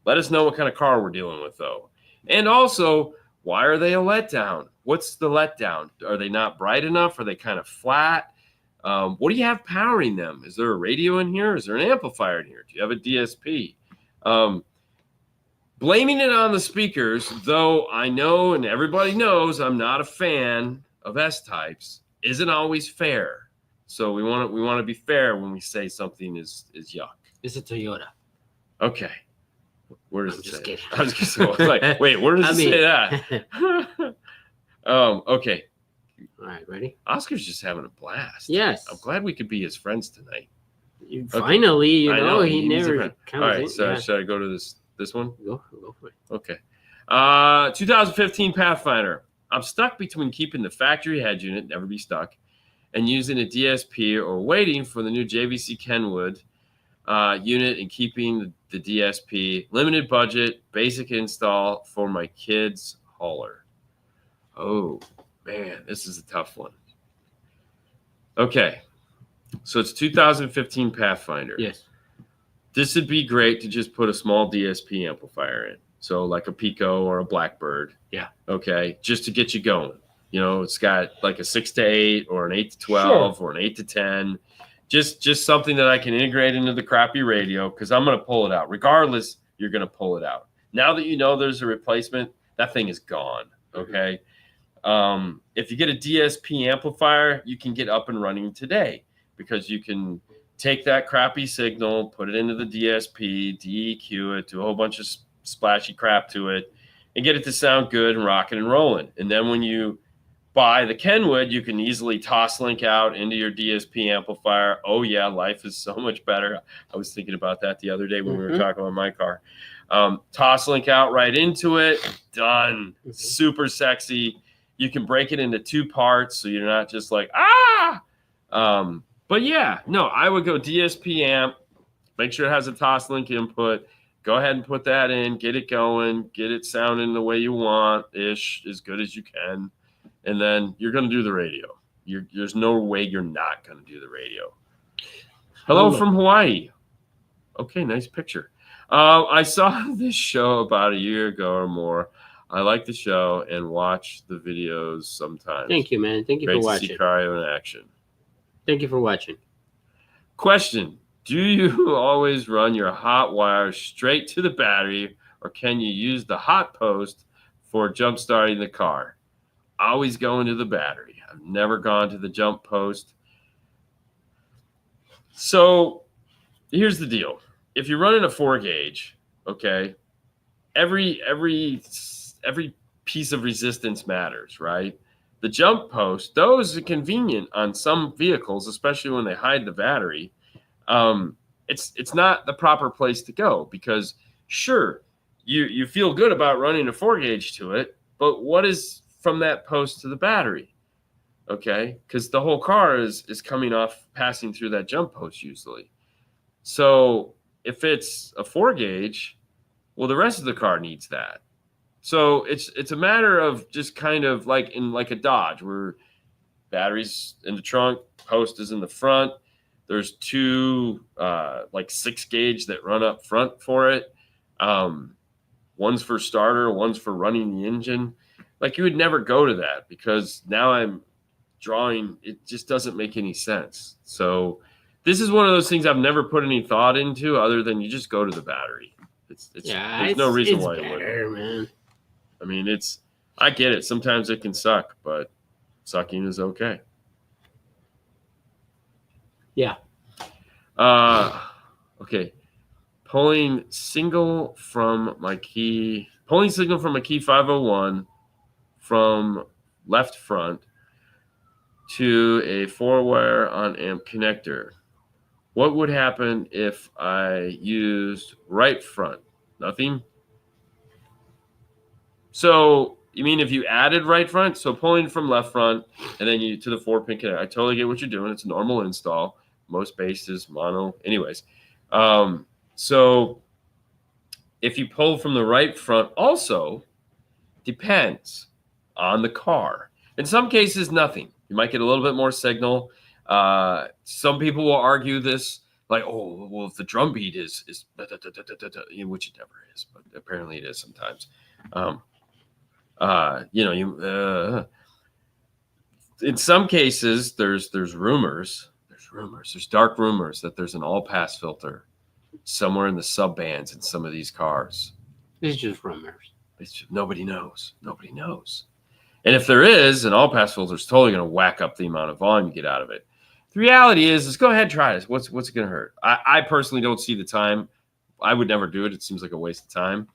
Let us know what kind of car we're dealing with, though. And also, why are they a letdown? What's the letdown? Are they not bright enough? Are they kind of flat? What do you have powering them? Is there a radio in here? Is there an amplifier in here? Do you have a DSP? Blaming it on the speakers, though I know and everybody knows I'm not a fan of S-types, isn't always fair. So we want to be fair when we say something is yuck. It's a Toyota. Okay. Where does I'm it just say? kidding. I was just like, wait, where does it say that? Okay. All right, ready? Oscar's just having a blast. Yes. I'm glad we could be his friends tonight. Finally, you I know, he needs a never friend. comes All right, in. so Yeah. should I go to this one? Go for it. Okay. 2015 Pathfinder. I'm stuck between keeping the factory head unit, never be stuck, and using a DSP, or waiting for the new JVC Kenwood unit and keeping the DSP. Limited budget, basic install for my kids' hauler. Oh, man, this is a tough one. Okay. So it's 2015 Pathfinder. Yes. This would be great to just put a small DSP amplifier in. So like a Pico or a Blackbird. Yeah. Okay. Just to get you going. You know, it's got like a 6 to 8 or an 8 to 12 or an 8 to 10. Just something that I can integrate into the crappy radio, because I'm going to pull it out. Regardless, you're going to pull it out. Now that you know there's a replacement, that thing is gone. Okay. If you get a DSP amplifier, you can get up and running today, because you can take that crappy signal, put it into the DSP, DEQ it, do a whole bunch of splashy crap to it, and get it to sound good and rocking and rolling. And then when you buy the Kenwood, you can easily toss link out into your DSP amplifier. Oh yeah, life is so much better. I was thinking about that the other day when we were talking about my car. Toss link out right into it. Done. Super sexy. You can break it into 2 parts, so you're not just like, but yeah, no, I would go DSP amp, make sure it has a toss link input. Go ahead and put that in, get it going, get it sounding the way you want-ish, as good as you can. And then you're going to do the radio. There's no way you're not going to do the radio. Hello from Hawaii. Okay, nice picture. I saw this show about a year ago or more. I like the show and watch the videos sometimes. Thank you, man. Thank you for watching. Great to see Cario in action. Thank you for watching. Question. Do you always run your hot wire straight to the battery, or can you use the hot post for jump starting the car? Always going to the battery. I've never gone to the jump post. So here's the deal. If you're running a 4-gauge, okay, every piece of resistance matters, right? The jump post, those are convenient on some vehicles, especially when they hide the battery. It's not the proper place to go, because sure, you feel good about running a 4-gauge to it, but what is from that post to the battery? Okay, because the whole car is coming off, passing through that jump post usually. So if it's a 4-gauge, well, the rest of the car needs that. So it's a matter of just kind of like in like a Dodge, where batteries in the trunk, post is in the front. There's 2 like 6-gauge that run up front for it. One's for starter, one's for running the engine. Like, you would never go to that, because now I'm drawing, it just doesn't make any sense. So this is one of those things I've never put any thought into, other than you just go to the battery. There's no reason why it wouldn't, man. I mean, I get it. Sometimes it can suck, but sucking is okay. Yeah. Okay. Pulling signal from a key 501 from left front to a 4-wire on amp connector. What would happen if I used right front? Nothing. So you mean if you added right front? So pulling from left front and then you to the 4-pin connector. I totally get what you're doing. It's a normal install. Most bases, mono. Anyways. So if you pull from the right front, also depends on the car. In some cases, nothing. You might get a little bit more signal. Some people will argue this, like, oh, well, if the drum beat is da, da, da, da, da, da, which it never is, but apparently it is sometimes. In some cases, there's rumors, there's dark rumors that there's an all-pass filter somewhere in the sub bands in some of these cars. It's just rumors. Nobody knows. And if there is, an all-pass filter is totally going to whack up the amount of volume you get out of it. The reality is go ahead and try this. What's it going to hurt? I personally don't see the time. I would never do it. It seems like a waste of time.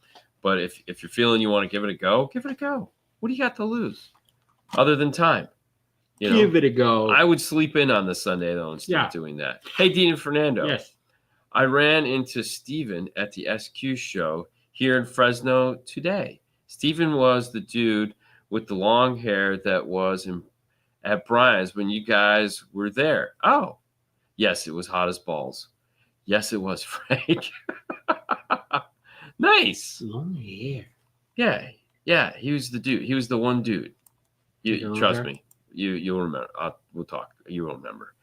But if you're feeling you want to give it a go, give it a go. What do you got to lose other than time? Give it a go. I would sleep in on this Sunday, though, instead of doing that. Hey, Dean and Fernando. Yes. I ran into Steven at the SQ show here in Fresno today. Steven was the dude with the long hair that was at Brian's when you guys were there. Oh, yes, it was hot as balls. Yes, it was, Frank. Nice. Long hair. Yeah, he was the dude. He was the one dude. You trust me. You'll remember. We'll talk. You will remember.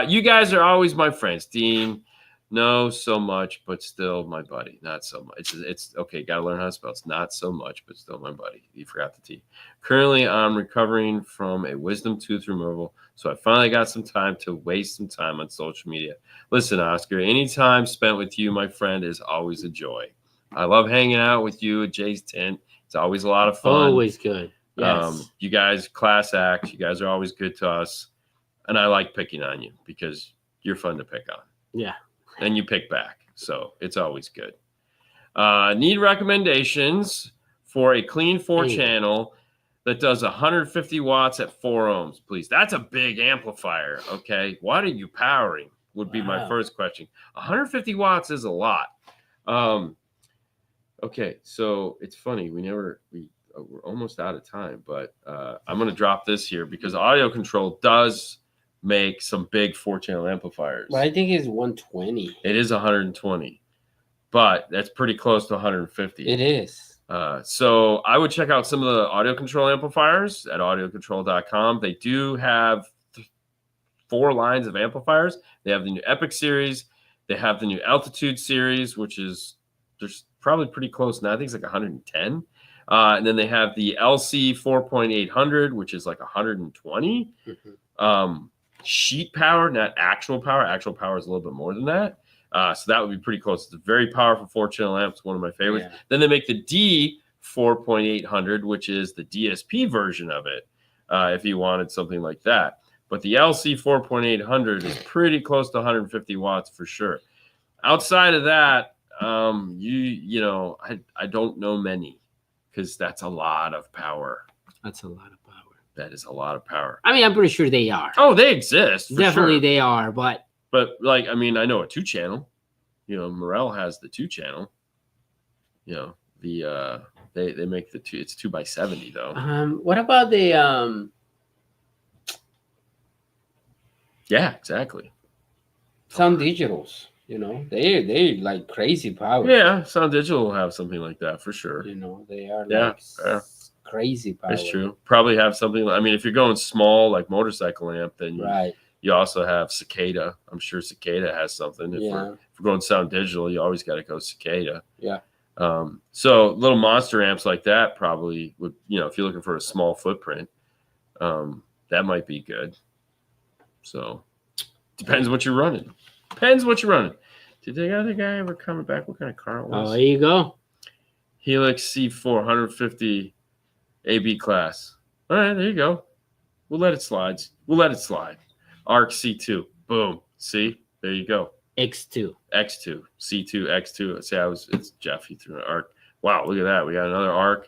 You guys are always my friends, Dean. No, so much, but still my buddy. Not so much. It's okay. Got to learn how to spell. It's not so much, but still my buddy. You forgot the T. Currently, I'm recovering from a wisdom tooth removal, so I finally got some time to waste some time on social media. Listen, Oscar, any time spent with you, my friend, is always a joy. I love hanging out with you at Jay's Tent. It's always a lot of fun. Always good. Yes. You guys, class act. You guys are always good to us, and I like picking on you because you're fun to pick on. Yeah. And you pick back. So it's always good. Need recommendations for a clean 4-channel that does 150 watts at 4 ohms, please. That's a big amplifier, okay? What are you powering would be my first question. 150 watts is a lot. Okay, so it's funny. We're almost out of time, but I'm going to drop this here because Audio Control does make some big 4-channel amplifiers. But I think it's 120. It is 120, but that's pretty close to 150. It is. So I would check out some of the Audio Control amplifiers at audiocontrol.com. They do have 4 lines of amplifiers. They have the new Epic series. They have the new Altitude series, which is there's probably pretty close now. I think it's like 110. And then they have the LC 4.800, which is like 120. Mm-hmm. Sheet power, not actual power. Actual power is a little bit more than that. So that would be pretty close. It's a very powerful 4-channel amp. It's one of my favorites. Yeah. Then they make the D 4.800, which is the DSP version of it, if you wanted something like that. But the LC 4.800 is pretty close to 150 watts for sure. Outside of that, I don't know many because that's a lot of power. That's a lot of power. That is a lot of power. I mean, I'm pretty sure they are. Oh, they exist. Definitely sure. They are, but like, I mean, I know a 2-channel. Morel has the 2-channel. They make the 2. It's 2x70 though. What about the Yeah, exactly. Sound Digitals? They like crazy power. Yeah, Sound Digital will have something like that for sure. They are crazy power. That's true. Probably have something. I mean, if you're going small like motorcycle amp, then you also have Cicada. I'm sure Cicada has something. If we're going Sound Digital, you always got to go Cicada. Yeah. So little monster amps like that probably would, if you're looking for a small footprint, that might be good. So depends what you're running. Did the other guy ever come back? What kind of car it was? Oh, there you go. Helix C4 150 AB class. All right, there you go. We'll let it slide. ARC C2. Boom. See? There you go. X2. C2, X2. See, it's Jeff. He threw an ARC. Wow, look at that. We got another ARC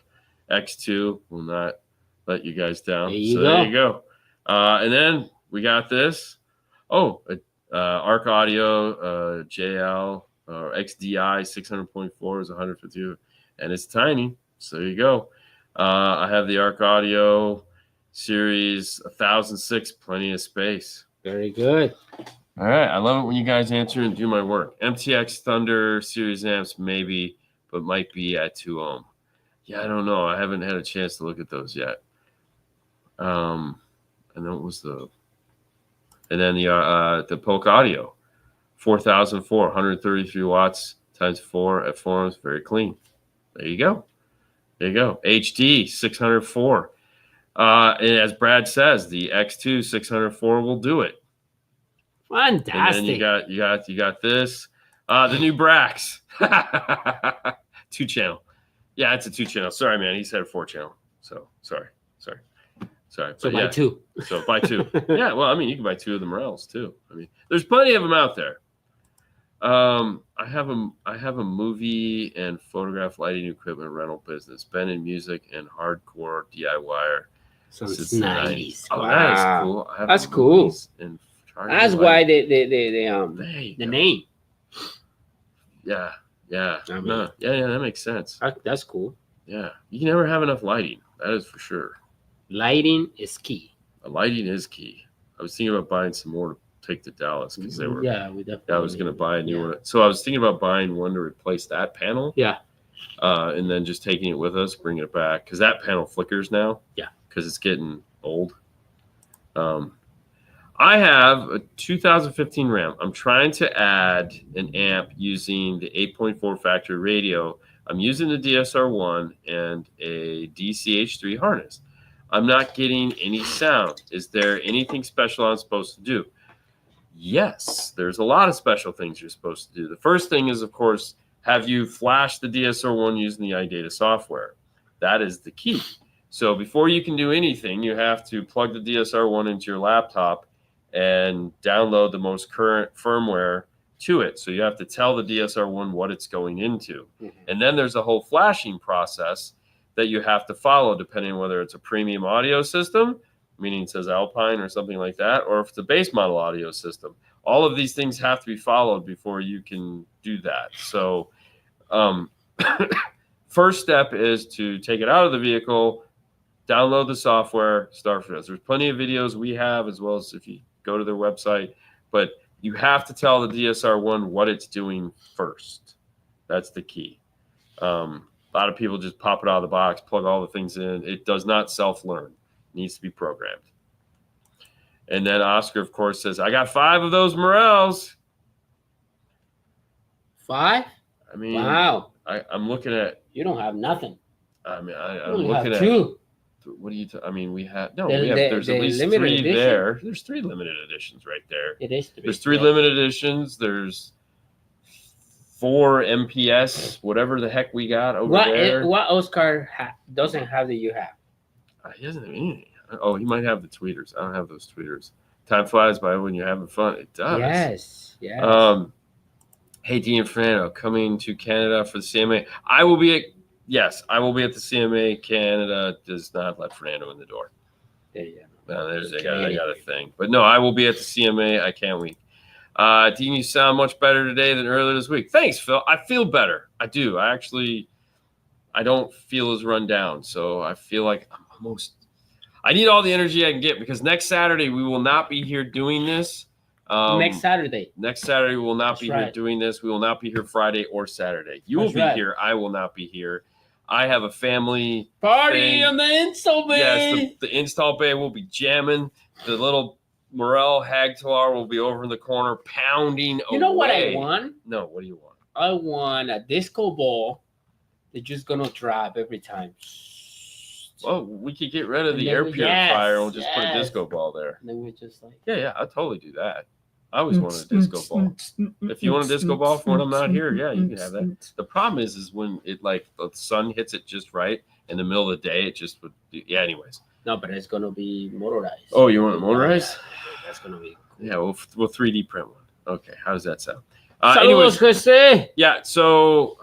X2. Will not let you guys down. There you go. And then we got this. Oh, ARC Audio JL or XDI 600.4 is 150, and it's tiny. So there you go. I have the ARC Audio Series 1006, plenty of space. Very good. All right. I love it when you guys answer and do my work. MTX Thunder Series amps, maybe, but might be at 2 ohm. Yeah, I don't know. I haven't had a chance to look at those yet. And then what was the... And then the Polk Audio. 4004, 133 watts times 4 at 4 ohms. Very clean. There you go. There you go. HD 604. And as Brad says, the X2 604 will do it. Fantastic. And then you got this. The new Brax. 2-channel. Yeah, it's a 2-channel. Sorry, man. He said a 4-channel. So sorry. So buy 2. So buy 2. Yeah, well, I mean, you can buy 2 of the Morels too. I mean, there's plenty of them out there. I have a movie and photograph lighting equipment rental business. Been in music and hardcore DIYer since the 90s. Oh, wow. That is cool. That's cool. And that's why the name. Yeah. I mean, yeah, that makes sense. That's cool. Yeah, you can never have enough lighting. That is for sure. Lighting is key. Lighting is key. I was thinking about buying some more to take to Dallas because they were. Yeah, we definitely. I was going to buy a new one. So I was thinking about buying one to replace that panel. Yeah. And then just taking it with us, bringing it back because that panel flickers now. Yeah. Because it's getting old. I have a 2015 Ram. I'm trying to add an amp using the 8.4 factory radio. I'm using the DSR1 and a DCH3 harness. I'm not getting any sound. Is there anything special I'm supposed to do? Yes, there's a lot of special things you're supposed to do. The first thing is, of course, have you flash the DSR1 using the iData software. That is the key. So before you can do anything, you have to plug the DSR1 into your laptop and download the most current firmware to it. So you have to tell the DSR1 what it's going into. Mm-hmm. And then there's a whole flashing process that you have to follow, depending on whether it's a premium audio system, meaning it says Alpine or something like that, or if it's a base model audio system. All of these things have to be followed before you can do that. So first step is to take it out of the vehicle, download the software, start from it. There's plenty of videos we have, as well as if you go to their website, but you have to tell the DSR1 what it's doing first. That's the key. A lot of people just pop it out of the box, plug all the things in. It does not self-learn. It needs to be programmed. And then Oscar, of course, says, I got 5 of those Morels. 5? I mean, wow. I'm looking at. You don't have nothing. I mean, I'm looking at. 2. What do you? I mean, we have there's at least 3 edition? there. There's 3 limited editions right there. It is 3. There's 3 limited editions. There's 4 MPS, whatever the heck we got over there. What Oscar doesn't have that you have? He doesn't have anything. Oh, he might have the tweeters. I don't have those tweeters. Time flies by when you're having fun. It does. Yes. Hey, Dean and Fernando, coming to Canada for the CMA. I will be at the CMA. Canada does not let Fernando in the door. There you go. No, they got a thing. But no, I will be at the CMA. I can't wait. Dean, you sound much better today than earlier this week. Thanks, Phil. I feel better. I do. I don't feel as run down. So I feel like I need all the energy I can get because next Saturday we will not be here doing this. Next Saturday we will not be here doing this. We will not be here Friday or Saturday. You will be here. I will not be here. I have a family party on the install bay. Yes, the install bay will be jamming. The little Morel Hagtalar will be over in the corner pounding away. You know what I want? No, what do you want? I want a disco ball that's just going to drop every time. Well, we could get rid of the air purifier and we'll just put a disco ball there. And then we just like... Yeah, I'll totally do that. I always wanted a disco ball. If you want a disco ball for when I'm not here, yeah, you can have that. The problem is when it like the sun hits it just right in the middle of the day, it just would. Yeah. Anyways. No, but it's gonna be motorized. Oh, you want it motorized? Yeah, that's gonna be cool. Yeah, we'll 3D print one. Okay, how does that sound? Saludos, Jose. Yeah. So,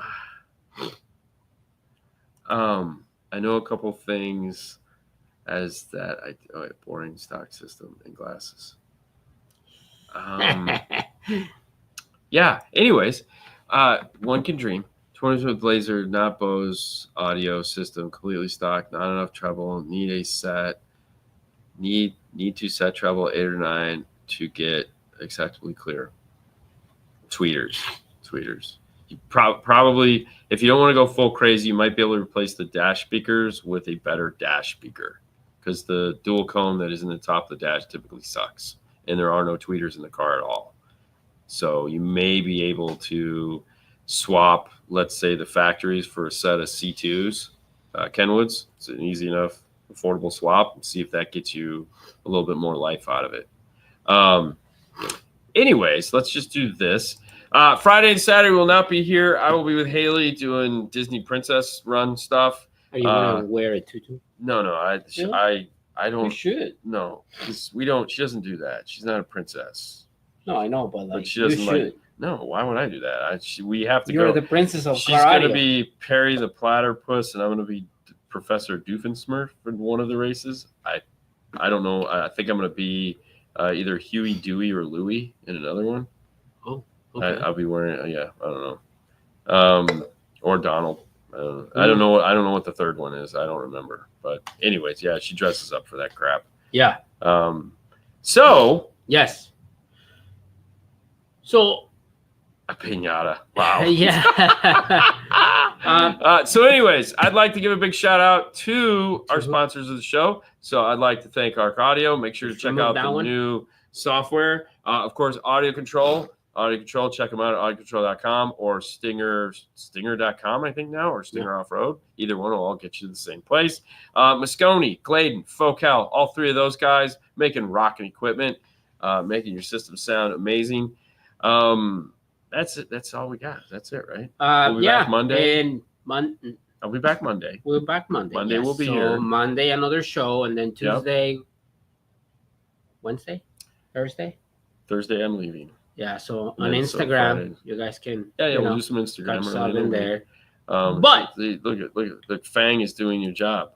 I know a couple things as that. Boring stock system and glasses. Yeah. Anyways, one can dream. 20 laser, not Bose audio system, completely stock, not enough treble. Need a set. Need to set treble 8 or 9 to get acceptably clear. Tweeters. You probably, if you don't want to go full crazy, you might be able to replace the dash speakers with a better dash speaker because the dual cone that is in the top of the dash typically sucks. And there are no tweeters in the car at all. So you may be able to swap, let's say, the factories for a set of C2s, Kenwoods. It's an easy enough, affordable swap. And see if that gets you a little bit more life out of it. Anyways, let's just do this. Friday and Saturday will not be here. I will be with Haley doing Disney Princess Run stuff. Are you gonna wear a tutu? No, Really? I don't. You should. No, because we don't. She doesn't do that. She's not a princess. No, I know, but like But she doesn't you like. should. No, why would I do that? We have to You're go. the princess of She's karate. going to be Perry the Platypus, and I'm going to be Professor Doofenshmirtz in one of the races. I don't know. I think I'm going to be either Huey, Dewey, or Louie in another one. Oh, okay. I'll be wearing. Yeah, I don't know. Or Donald. I don't know. I don't know what the third one is. I don't remember. But anyways, yeah, she dresses up for that crap. Yeah. So Yes. So a piñata. Wow. yeah. So anyways, I'd like to give a big shout out to our sponsors of the show. So I'd like to thank Arc Audio. Make sure to check out the new software. Of course, Audio Control. Check them out at audiocontrol.com or stinger.com, I think now, or Stinger Off-Road. Either one will all get you to the same place. Mosconi, Gladen, Focal, all three of those guys making rocking equipment, making your system sound amazing. That's it. That's all we got. That's it, right? We'll be back Monday. And I'll be back Monday. We're back Monday. Monday we'll be here. Monday another show, and then Tuesday, Wednesday, Thursday. Thursday I'm leaving. Yeah, so on Instagram, you guys can we'll do some Instagram stuff in there. But look, Fang is doing your job.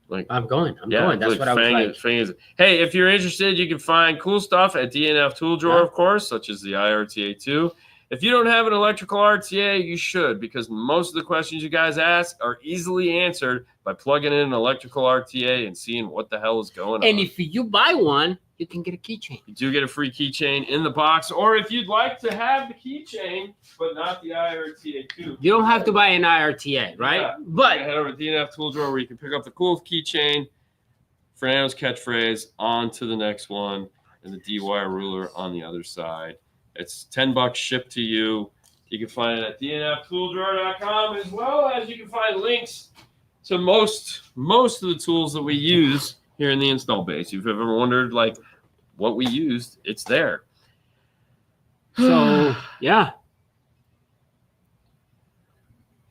Like I'm going. That's what I was like. Fang is. Hey, if you're interested, you can find cool stuff at DNF Tool Drawer, of course, such as the IRTA2. If you don't have an electrical RTA, you should, because most of the questions you guys ask are easily answered by plugging in an electrical RTA and seeing what the hell is going on. And if you buy one, you can get a keychain. You do get a free keychain in the box, or if you'd like to have the keychain, but not the IRTA2. You don't have to buy an IRTA, right? Yeah. But head over to DNF Tool Drawer where you can pick up the cool keychain, Fernando's catchphrase, on to the next one, and the D-wire ruler on the other side. It's $10 shipped to you. You can find it at dnftooldrawer.com, as well as you can find links to most of the tools that we use here in the install base. If you've ever wondered like what we used, it's there. So yeah.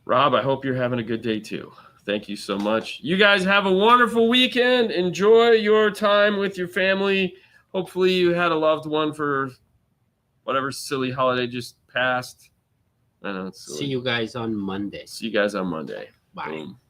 Rob, I hope you're having a good day too. Thank you so much. You guys have a wonderful weekend. Enjoy your time with your family. Hopefully you had a loved one for whatever silly holiday just passed. I know it's silly. See you guys on Monday. See you guys on Monday. Bye. Boom.